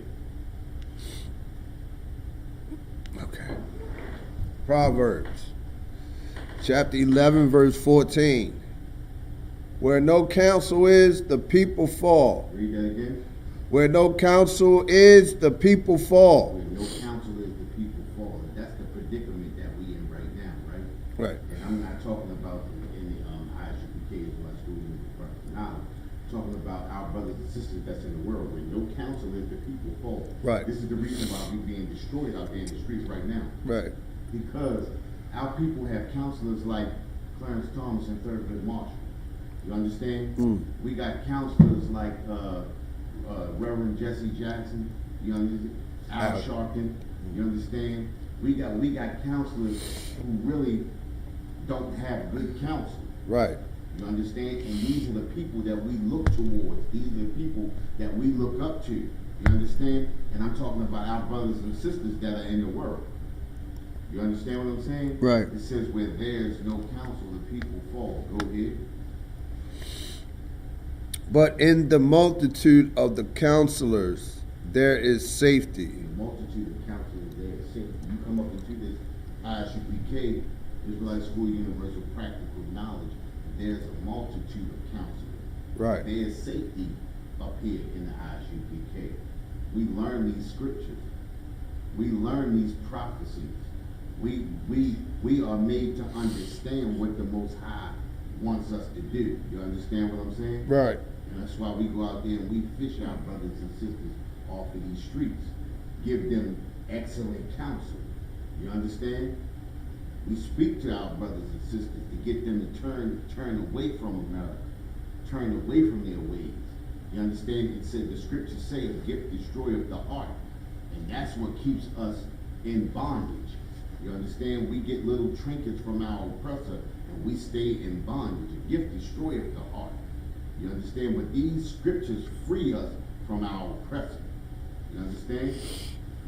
Okay. Proverbs chapter 11, verse 14. Where no counsel is, the people fall. Read that again. Where no counsel is, the people fall. Where no counsel is, the people fall. in the world. Where no counsel is, the people fall. Right. This is the reason why we're being destroyed out there in the streets right now. Right. Because our people have counselors like Clarence Thomas and Thurgood Marshall. You understand? We got counselors like Reverend Jesse Jackson. You understand? Al Sharpton. You understand? We got counselors who really don't have good counsel. Right. You understand? And these are the people that we look towards. These are the people that we look up to. You understand? And I'm talking about our brothers and sisters that are in the world. You understand what I'm saying? Right. It says where there's no counsel, the people fall. Go ahead. But in the multitude of the counselors, there is safety. In the multitude of counselors, there is safety. You come up into this Isupk, Israelite School of Universal Practical Knowledge, there's a multitude of counselors. Right. There's safety up here in the Isupk. We learn these scriptures. We learn these prophecies. We are made to understand what the Most High wants us to do. You understand what I'm saying? Right. And that's why we go out there and we fish our brothers and sisters off of these streets. Give them excellent counsel. You understand? We speak to our brothers and sisters to get them to turn away from America, turn away from their ways. You understand? It said the scriptures say a gift destroyeth the heart. And that's what keeps us in bondage. You understand? We get little trinkets from our oppressor and we stay in bondage. A gift destroyeth the heart. You understand? But these scriptures free us from our oppressor. You understand?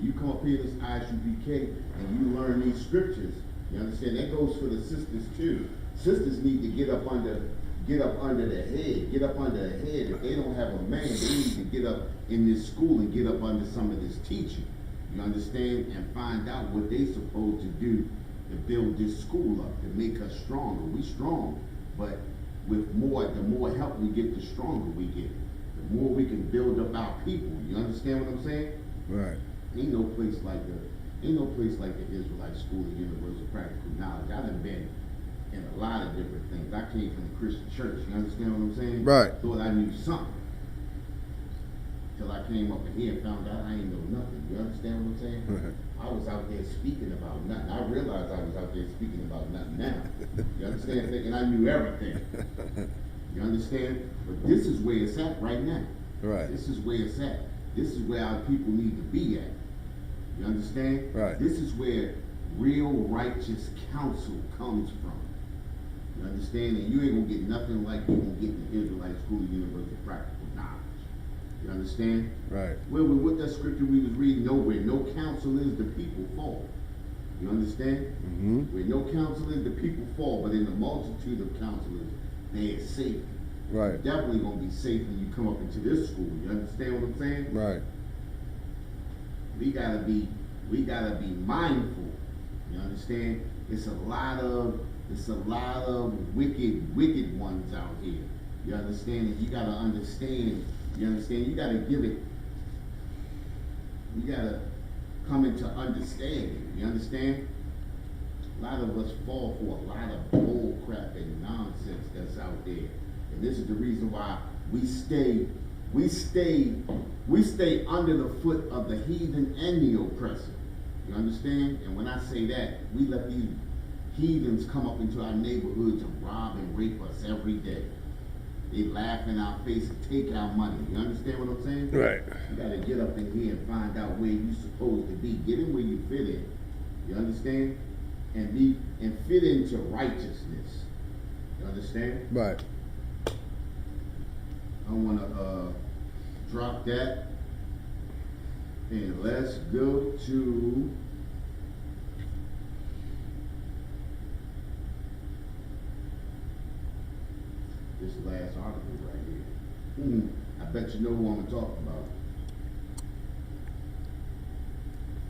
You come up here to this Isupk and you learn these scriptures. You understand? That goes for the sisters too. Sisters need to get up under the head. Get up under the head. If they don't have a man, they need to get up in this school and get up under some of this teaching. You understand? And find out what they supposed to do to build this school up, to make us stronger. We strong, but with the more help we get, the stronger we get. The more we can build up our people. You understand what I'm saying? Right. Ain't no place like the Israelite School of Universal Practical Knowledge. I done been in a lot of different things. I came from the Christian church. You understand what I'm saying? Right. Thought I knew something. Till I came up in here and found out I ain't know nothing. You understand what I'm saying? Right. I was out there speaking about nothing. I realized I was out there speaking about nothing now. You understand? Thinking I knew everything. You understand? But this is where it's at right now. Right. This is where it's at. This is where our people need to be at. You understand? Right. This is where real righteous counsel comes from. You understand? And you ain't gonna get nothing like you gonna get in the Israelite School of Universal Practical Knowledge. You understand? Right. Well, with that scripture we was reading, nowhere, no counsel is, the people fall. You understand? Mm-hmm. Where no counsel is, the people fall, but in the multitude of counselors, there is safety. Right. You're definitely gonna be safe when you come up into this school. You understand what I'm saying? Right. We gotta be mindful. You understand? It's a lot of wicked ones out here. You understand? And you gotta understand. You understand? You gotta give it. You gotta come into understanding. You understand? A lot of us fall for a lot of bull crap and nonsense that's out there. And this is the reason why we stay under the foot of the heathen and the oppressor. You understand? And when I say that, we let these heathens come up into our neighborhoods and rob and rape us every day. They laugh in our face and take our money. You understand what I'm saying? Right. You gotta get up in here and find out where you're supposed to be. Get in where you fit in. You understand? And fit into righteousness. You understand? Right. I wanna drop that. And let's go to this last article right here. I bet you know who I'm talking about.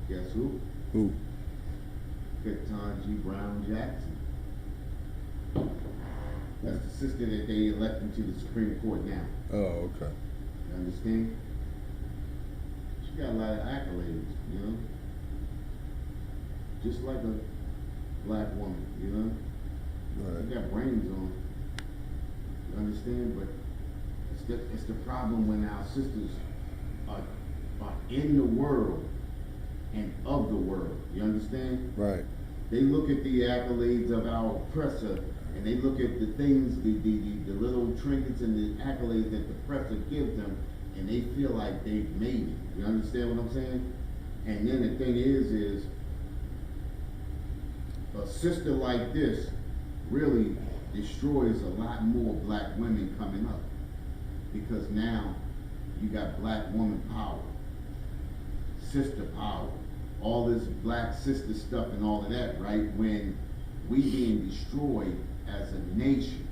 Guess who? Who? Ketanji Brown Jackson. That's the sister that they elected to the Supreme Court now. Oh, okay. You understand? She got a lot of accolades, you know? Just like a black woman, you know? Right. She got brains on her. You understand? But it's the problem when our sisters are in the world and of the world. You understand? Right. They look at the accolades of our oppressor, and they look at the things, the little trinkets and the accolades that the oppressor gives them, and they feel like they've made it. You understand what I'm saying? And then the thing is a sister like this really destroys a lot more black women coming up, because now you got black woman power, sister power, all this black sister stuff and all of that, right? When we being destroyed as a nation.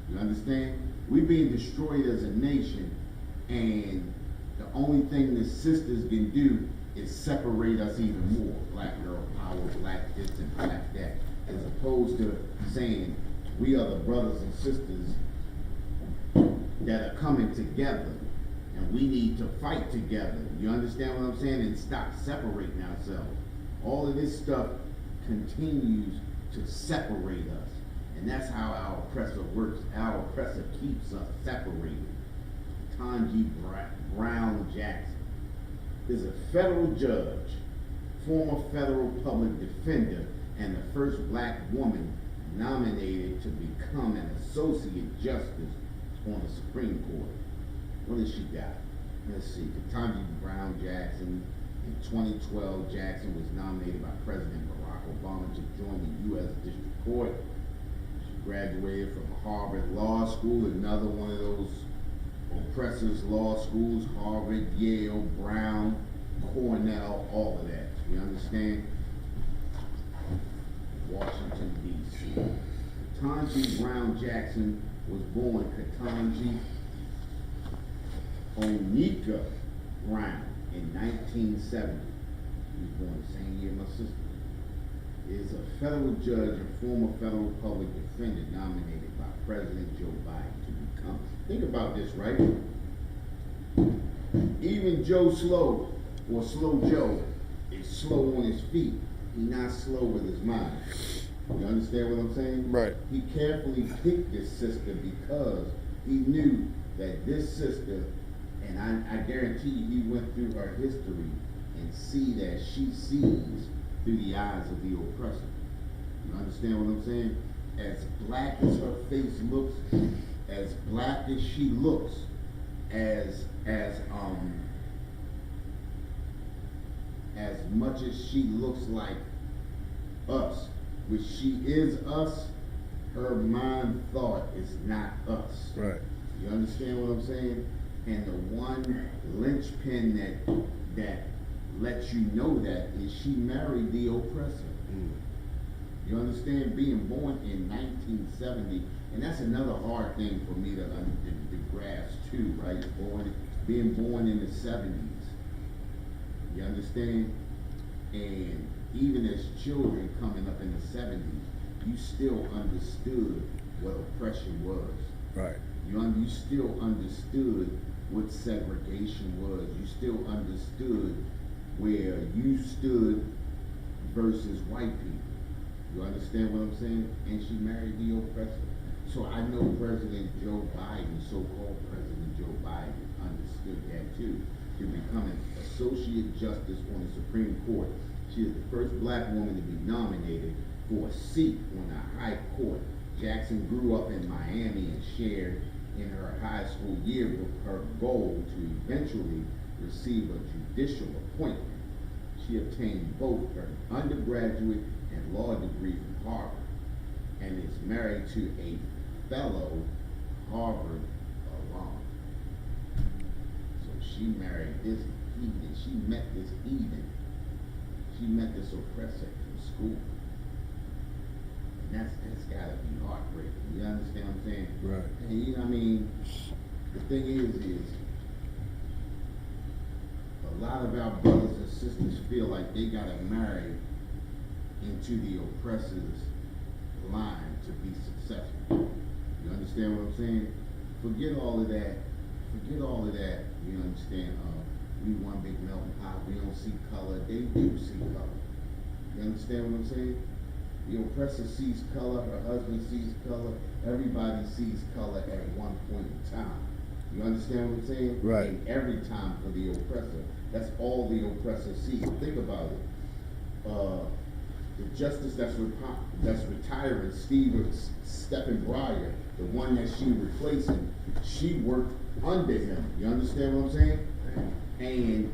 You understand? We being destroyed as a nation, and the only thing the sisters can do is separate us even more. Black girl power, black this and black that. As opposed to saying, we are the brothers and sisters that are coming together, and we need to fight together. You understand what I'm saying? And stop separating ourselves. All of this stuff continues to separate us. And that's how our oppressor works. Our oppressor keeps us separated. Ketanji Brown Jackson is a federal judge, former federal public defender, and the first black woman nominated to become an associate justice on the Supreme Court. What has she got? Let's see. Ketanji Brown Jackson. In 2012, Jackson was nominated by President Barack Obama to join the U.S. District Court. She graduated from Harvard Law School, another one of those oppressors law schools, Harvard, Yale, Brown, Cornell, all of that. You understand? Washington, D.C. Ketanji Brown Jackson was born Ketanji Onika Brown in 1970. He was born the same year my sister is a federal judge and former federal public defender nominated by President Joe Biden to become. Think about this, right? Even Joe Slow, or Slow Joe, is slow on his feet. He's not slow with his mind. You understand what I'm saying? Right. He carefully picked this sister because he knew that this sister, and I guarantee you he went through her history and see that she sees through the eyes of the oppressor. You understand what I'm saying? As black as her face looks, as black as she looks, as much as she looks like us, which she is us, her mind thought is not us. Right. You understand what I'm saying? And the one linchpin that lets you know that is she married the oppressor. You understand? Being born in 1970, and that's another hard thing for me to grasp too, right? Being born in the 70s. You understand? And even as children coming up in the 70s, you still understood what oppression was. Right. You still understood what segregation was. You still understood where you stood versus white people. You understand what I'm saying? And she married the oppressor. So I know President Joe Biden, so-called President Joe Biden, understood that too. To become an associate justice on the Supreme Court. She is the first black woman to be nominated for a seat on the high court. Jackson grew up in Miami and shared in her high school yearbook her goal to eventually receive a judicial appointment. She obtained both her undergraduate and law degree from Harvard and is married to a fellow Harvard alum. So she married this heathen. She met this heathen. She met this oppressor in school. And that's gotta be heartbreaking. You understand what I'm saying? Right. And you know what I mean? The thing is a lot of our brothers and sisters feel like they gotta marry into the oppressor's line to be successful. You understand what I'm saying? Forget all of that. Forget all of that. You understand? We one big melting pot. We don't see color. They do see color. You understand what I'm saying? The oppressor sees color. Her husband sees color. Everybody sees color at one point in time. You understand what I'm saying? Right. And every time for the oppressor. That's all the oppressor sees. Think about it. The justice that's retiring, Stephen Breyer, the one that she replacing, she worked under him. You understand what I'm saying? And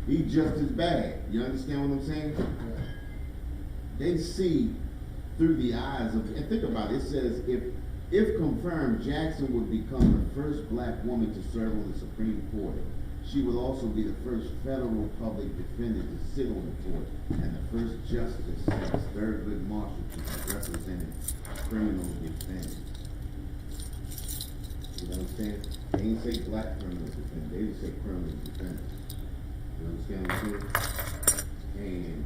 he just as bad. You understand what I'm saying? They see through the eyes of, and think about it, it says if confirmed, Jackson would become the first black woman to serve on the Supreme Court. She will also be the first federal public defender to sit on the court and the first justice since Thurgood Marshall to have represented criminal defendants. You know what I'm saying? They didn't say black criminal defendants, they just say criminal defendants. You understand what I'm saying? And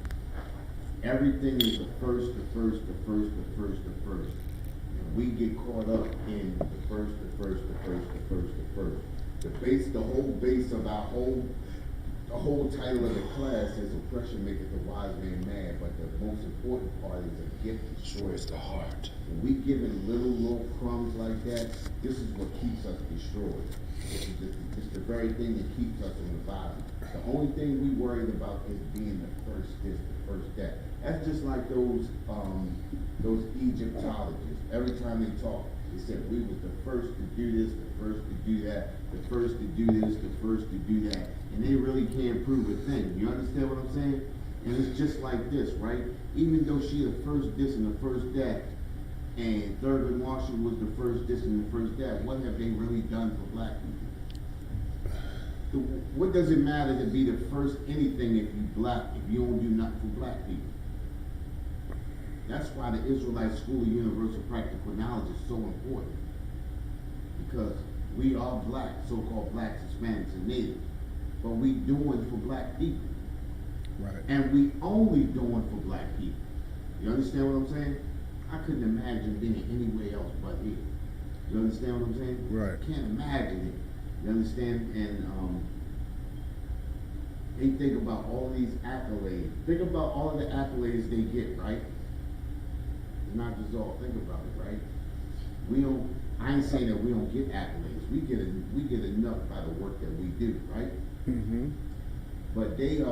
everything is the first. And we get caught up in the first. The whole base of our the whole title of the class is oppression maketh the wise man mad, but the most important part is a gift destroys the heart. When we given little crumbs like that, this is what keeps us destroyed. It's the very thing that keeps us in the body. The only thing we worried about is being the first this, the first that. That's just like those Egyptologists. Every time they talk, they said we was the first to do this, the first to do that, the first to do this, the first to do that, and they really can't prove a thing. You understand what I'm saying? And it's just like this, right? Even though she the first this and the first that, and Thurgood Marshall was the first this and the first that, what have they really done for black people? What does it matter to be the first anything if you black, if you don't do nothing for black people? That's why the Israelite School of Universal Practical Knowledge is so important. Because we are black, so-called blacks, Hispanics, and natives. But we doing for black people. Right. And we only doing for black people. You understand what I'm saying? I couldn't imagine being anywhere else but here. You understand what I'm saying? Right. Can't imagine it. You understand? And they think about all these accolades. Think about all of the accolades they get, right? Not just all. Think about it, right? We don't. I ain't saying that we don't get accolades. We get enough by the work that we do, right? Mm-hmm. But their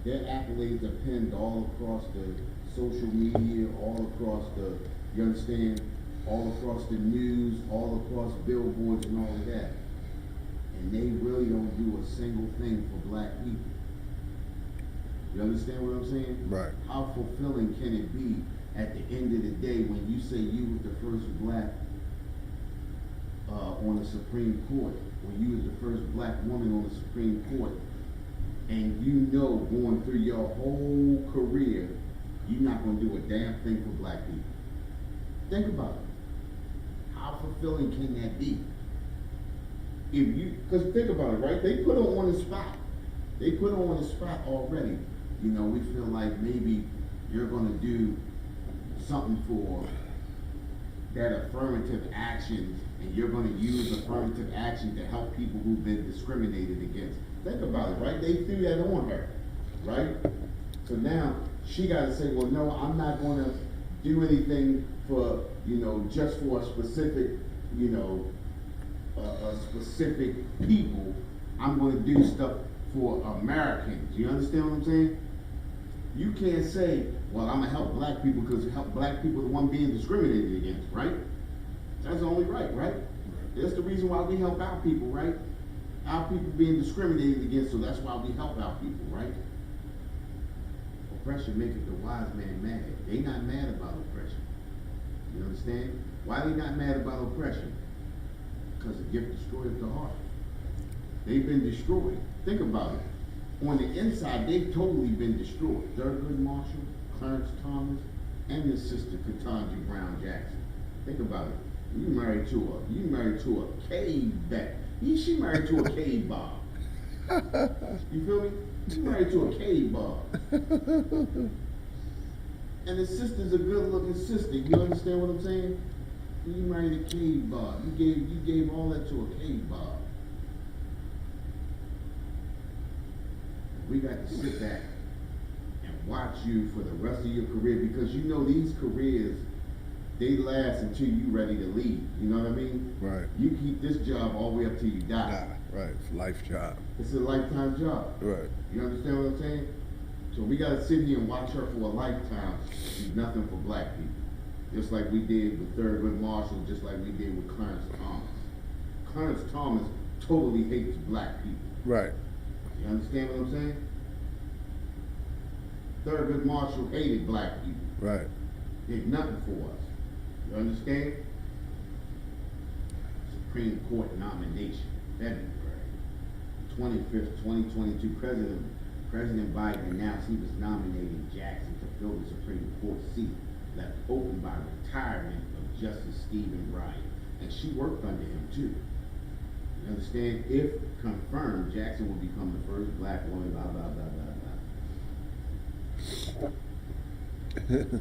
accolades are pinned all across the social media, all across the. You understand? All across the news, all across billboards and all of that. And they really don't do a single thing for black people. You understand what I'm saying? Right. How fulfilling can it be at the end of the day when you say you was the first black on the Supreme Court, when you was the first black woman on the Supreme Court, and you know going through your whole career, you're not going to do a damn thing for black people. Think about it. How fulfilling can that be? Because think about it, right? They put her on the spot. They put her on the spot already. You know, we feel like maybe you're going to do something for that affirmative action, and you're going to use affirmative action to help people who've been discriminated against. Think about it, right? They threw that on her, right? So now she got to say, well, no, I'm not going to do anything for, just for a specific, a specific people. I'm going to do stuff for Americans. You understand what I'm saying? You can't say, well, I'm going to help black people because black people are the one being discriminated against, right? That's only right? That's the reason why we help our people, right? Our people being discriminated against, so that's why we help our people, right? Oppression maketh the wise man mad. They not mad about oppression. You understand? Why they not mad about oppression? Because the gift destroys the heart. They've been destroyed. Think about it. On the inside, they've totally been destroyed. Thurgood Marshall, Clarence Thomas, and his sister Ketanji Brown Jackson. Think about it. You married to a cave vet. She married to a cave bar. You feel me? She married to a cave bar. And the sister's a good-looking sister. You understand what I'm saying? You married a cave bar. You gave all that to a cave bar. We got to sit back and watch you for the rest of your career, because these careers they last until you ready to leave. You know what I mean? Right. You keep this job all the way up till you die. Right. It's a life job. It's a lifetime job. Right. You understand what I'm saying? So we gotta sit here and watch her for a lifetime do nothing for black people. Just like we did with Thurgood Marshall, just like we did with Clarence Thomas. Clarence Thomas totally hates black people. Right. You understand what I'm saying? Thurgood Marshall hated black people. Right. Did nothing for us. You understand? Supreme Court nomination, February 25th, 2022. President Biden announced he was nominating Jackson to fill the Supreme Court seat left open by retirement of Justice Stephen Breyer. And she worked under him too. You understand? If confirmed, Jackson will become the first black woman, blah, blah, blah, blah, blah.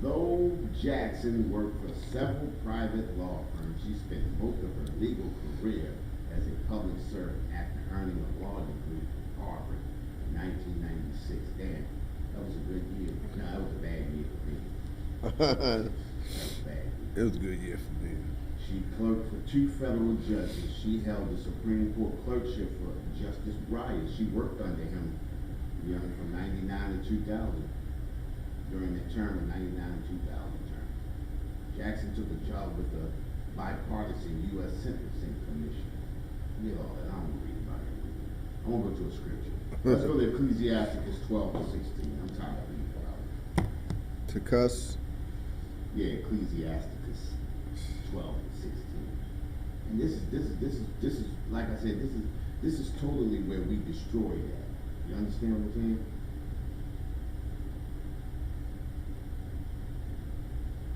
Though Jackson worked for several private law firms, she spent most of her legal career as a public servant after earning a law degree from Harvard in 1996. Damn, that was a good year. No, that was a bad year for me. That was bad. It was a good year for me. She clerked for 2 federal judges. She held the Supreme Court clerkship for Justice Breyer. She worked under him, from 99 to 2000. During the term of 99 and 2000 term. Jackson took a job with the bipartisan U.S. Sentencing Commission. You know all that. I don't want to read about it. I want to go to a scripture. Let's go to Ecclesiasticus 12 to 16. I'm tired of reading about it. To cuss? Yeah, Ecclesiasticus 12 to 16. And this is like I said, this is totally where we destroy that. You understand what I'm saying?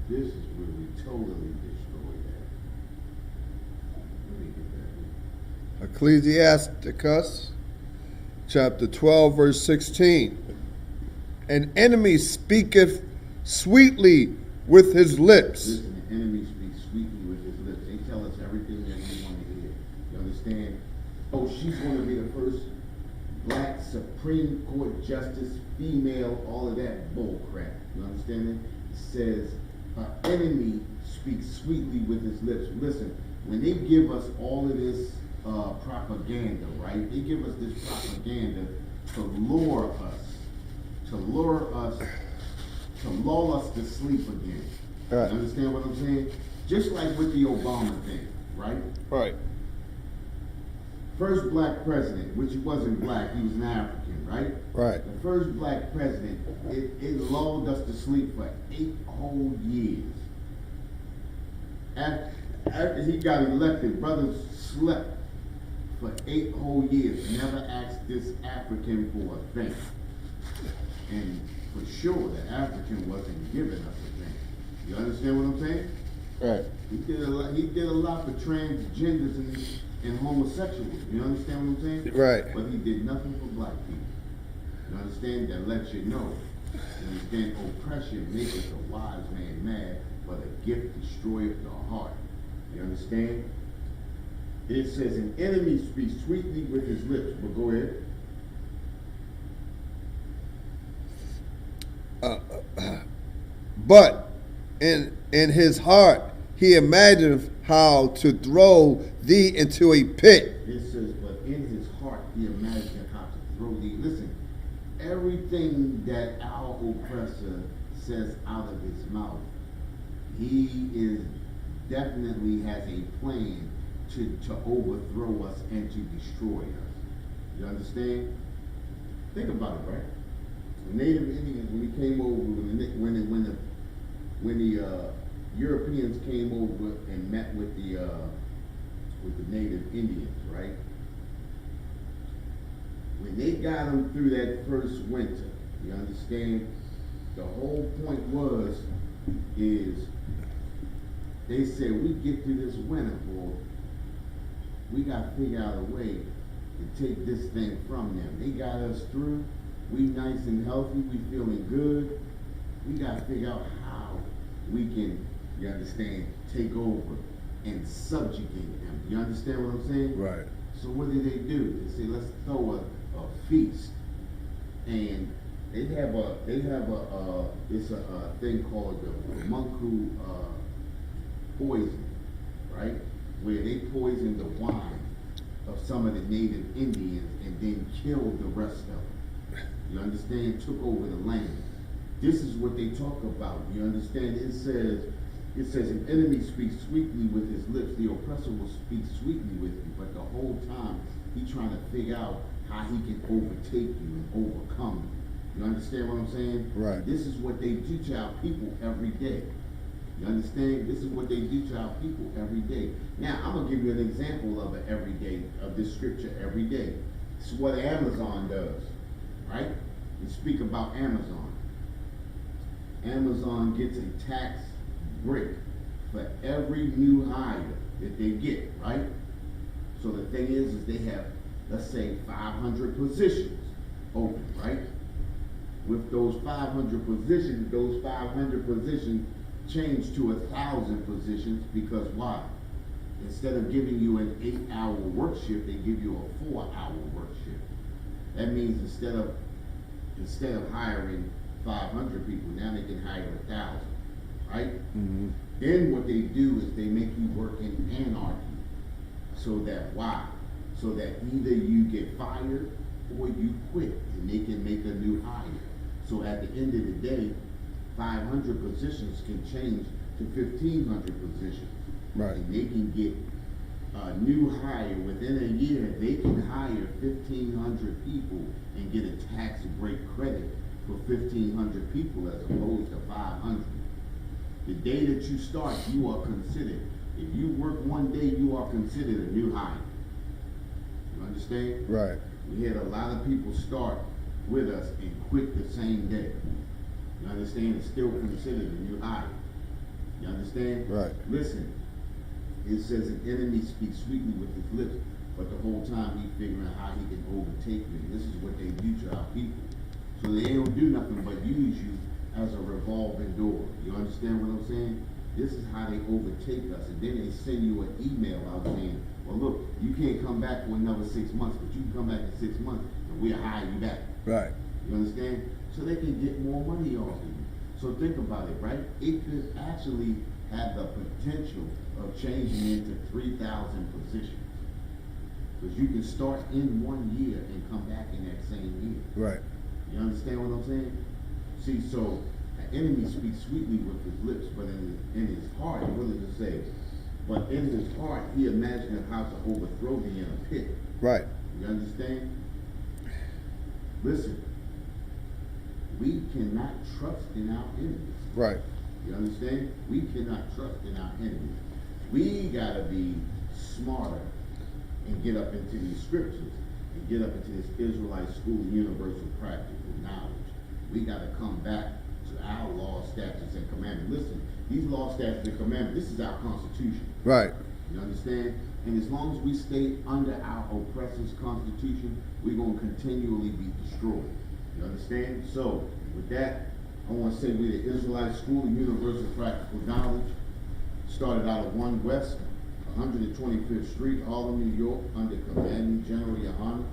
This is where we totally destroy that. Let me get that. Ecclesiasticus chapter 12, verse 16. An enemy speaketh sweetly with his lips. Listen, the enemy speaks sweetly with his lips. They tell us everything that we want to hear. You understand? Oh, she's going to be the first black Supreme Court justice, female, all of that bull crap. You understand it? It says, our enemy speaks sweetly with his lips. Listen, when they give us all of this propaganda, right? They give us this propaganda to lure us, to lull us to sleep again. Right. You understand what I'm saying? Just like with the Obama thing, right? Right. First black president, which he wasn't black, he was an African, right? Right. The first black president, it lulled us to sleep for 8 whole years. After he got elected, brothers slept for 8 whole years, never asked this African for a thing. And for sure, the African wasn't giving us a thing. You understand what I'm saying? Right. He did a lot for transgenders and homosexuals. You understand what I'm saying? Right. But he did nothing for black people. You understand? That lets you know. You understand? Oppression maketh a wise man mad, but a gift destroyeth the heart. You understand? It says, an enemy speaks sweetly with his lips. But go ahead. But in his heart he imagined how to throw thee into a pit. It says, but in his heart he imagined how to throw thee. Listen, everything that our oppressor says out of his mouth, he definitely has a plan to overthrow us and to destroy us. You understand? Think about it, right? The Native Indians, when we came over, when the Europeans came over and met with the Native Indians, right? When they got them through that first winter, you understand? The whole point is they said, we get through this winter, boy, we got to figure out a way to take this thing from them. They got us through. We nice and healthy. We feeling good. We got to figure out how we can, you understand, take over and subjugate them. You understand what I'm saying? Right. So what did they do? They say, let's throw a feast. And it's a thing called the Munku poison, right? Where they poisoned the wine of some of the native Indians and then killed the rest of them. You understand? Took over the land. This is what they talk about. You understand? It says an enemy speaks sweetly with his lips, the oppressor will speak sweetly with you, but the whole time he's trying to figure out how he can overtake you and overcome you. You understand what I'm saying? Right. This is what they do to our people every day. You understand? This is what they do to our people every day. Now, I'm going to give you an example of it every day, of this scripture every day. This is what Amazon does, right? We speak about Amazon. Amazon gets a tax break for every new hire that they get, right? So the thing is they have, let's say, 500 positions open, right? With those 500 positions, change to 1,000 positions, because why? Instead of giving you an 8-hour work shift, they give you a 4-hour work shift. That means instead of hiring 500 people, now they can hire 1,000, right? Mm-hmm. Then what they do is they make you work in anarchy. So that why? So that either you get fired or you quit, and they can make a new hire. So at the end of the day, 500 positions can change to 1,500 positions. Right. And they can get a new hire within a year. They can hire 1,500 people and get a tax break credit for 1,500 people as opposed to 500. The day that you start, you are considered. If you work one day, you are considered a new hire. You understand? Right. We had a lot of people start with us and quit the same day. You understand? It's still considered a new hire. You understand? Right. Listen, it says an enemy speaks sweetly with his lips, but the whole time he's figuring out how he can overtake you. This is what they do to our people. So they don't do nothing but use you as a revolving door. You understand what I'm saying? This is how they overtake us. And then they send you an email out saying, well, look, you can't come back for another 6 months, but you can come back in 6 months and we'll hire you back. Right. You understand? So they can get more money off of you. So think about it, right? It could actually have the potential of changing into 3,000 positions. Because you can start in 1 year and come back in that same year. Right. You understand what I'm saying? See, so an enemy speaks sweetly with his lips, but in his heart, what does it say? But in his heart, he imagined how to overthrow me in a pit. Right. You understand? Listen, we cannot trust in our enemies. Right. You understand? We cannot trust in our enemies. We gotta be smarter and get up into these scriptures and get up into this Israelite school of universal practical knowledge. We gotta come back to our law, statutes, and commandments. Listen, these law, statutes, and commandments, this is our constitution. Right. You understand? And as long as we stay under our oppressor's constitution, we're gonna continually be destroyed. You understand? So, with that, I want to say we're the Israelite School of Universal Practical Knowledge. Started out at 1 West, 125th Street, Harlem, New York, under Commanding General Yohana.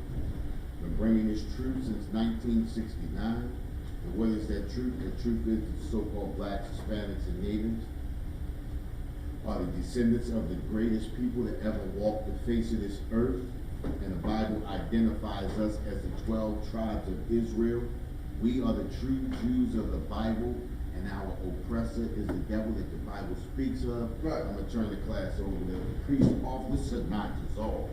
Been bringing this truth since 1969. And what is that truth? The truth is the so-called blacks, Hispanics, and natives are the descendants of the greatest people that ever walked the face of this earth. And the Bible identifies us as the 12 tribes of Israel. We are the true Jews of the Bible, and our oppressor is the devil that the Bible speaks of. Right. I'm going to turn the class over to the priest officer, not just all.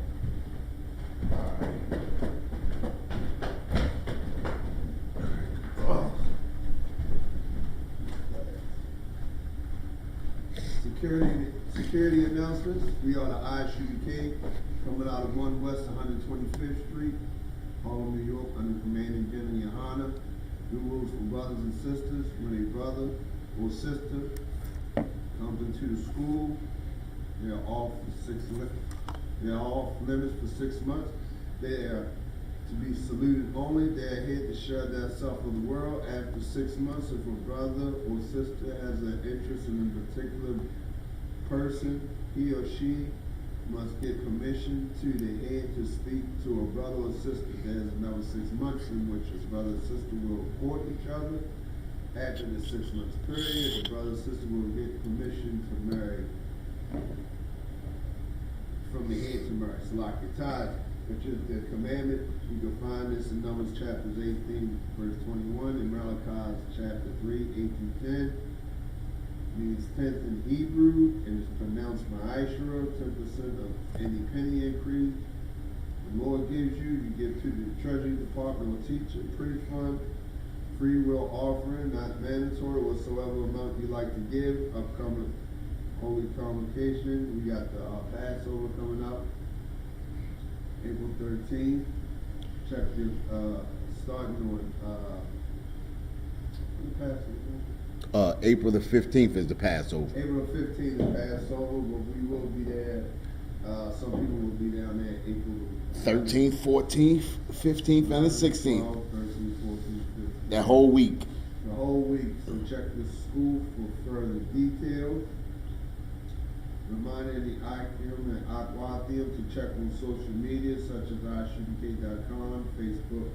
Security announcements. We are the Isupk coming out of 1 West 125th Street, Harlem, New York, under Commanding General Yohana. New rules for brothers and sisters. When a brother or sister comes into the school, they are off limits for 6 months. They are to be saluted only. They are here to share their self with the world. After 6 months, if a brother or sister has an interest in a particular person, he or she must get permission to the head to speak to a brother or sister. There's another 6 months in which his brother and sister will court each other. After the 6 months period, the brother and sister will get permission to marry from the head to marry. Salakitad, which is the commandment. You can find this in Numbers chapters 18, verse 21, and Malachi chapter 3, 8 through 10. Means 10th in Hebrew, and is pronounced Ma'ashra, 10% of any penny increase. The Lord gives you, you give to the Treasury Department or teacher, pre-fund, free will offering, not mandatory, whatsoever amount you like to give. Upcoming Holy Convocation, we got the Passover coming up, April 13th. Chapter starting on the Passover. April the 15th is the Passover. April 15th is Passover, but we will be there. Some people will be down there April 13th, 14th, 15th, and the 16th. 12th, 13th, 14th, 15th. That whole week. The whole week. So check the school for further details. Reminder the Akim and Aquathium to check on social media such as isupk.com, Facebook,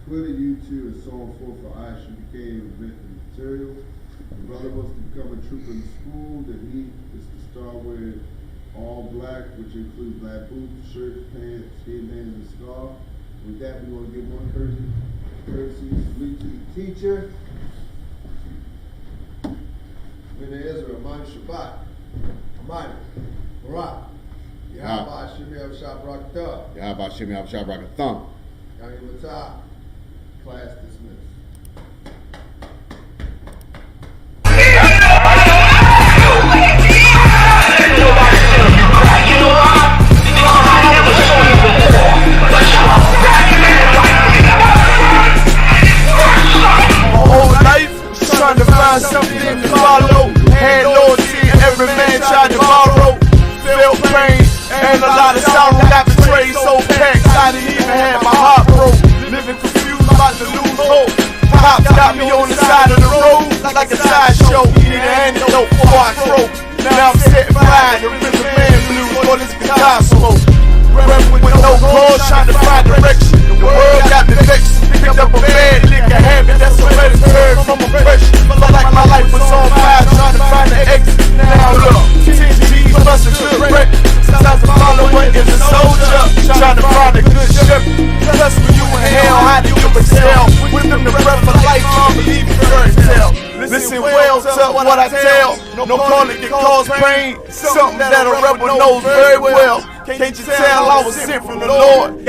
Twitter, YouTube, and so on forth for isupk and event material. The brother wants to become a trooper in the school. The he is to start with all black, which includes black boots, shirt, pants, headbands, and scarf. With that, we want to give one courtesy salute to the teacher. B'nai Israel, Amani Shabbat, Amani, Barak, Yahweh Shemi Abshah Barakatah, Yahweh Shemi Abshah Barakatah. Yahweh Matah. Class dismissed. Trying to find something to follow. Had loyalty, every man tried to borrow. Felt pain and a lot of sorrow. Got betrayed so packed, I didn't even have my heart broke. Living confused, about to lose hope. Cops got me on the side of the road like a sideshow. Need an antidote before I croak. Now I'm setting fire to rhythm man blues for this guitar smoke. Rebel with no cause, trying to find direction. The world got me vexed. Picked up a bad liquor habit that's hereditary from oppression. Felt like my life was on fire, trying to find the exit. Now look, 10 G's plus a good record. Sometimes a follower is a soldier, trying to find a good shepherd. Plus when you in hell, how do you ever tell? With them the breath of life, I'm believing fairy tale. Listen well to what I tell. No calling can cause pain. Something that a rebel knows very well. Can't you tell I was sent from the Lord?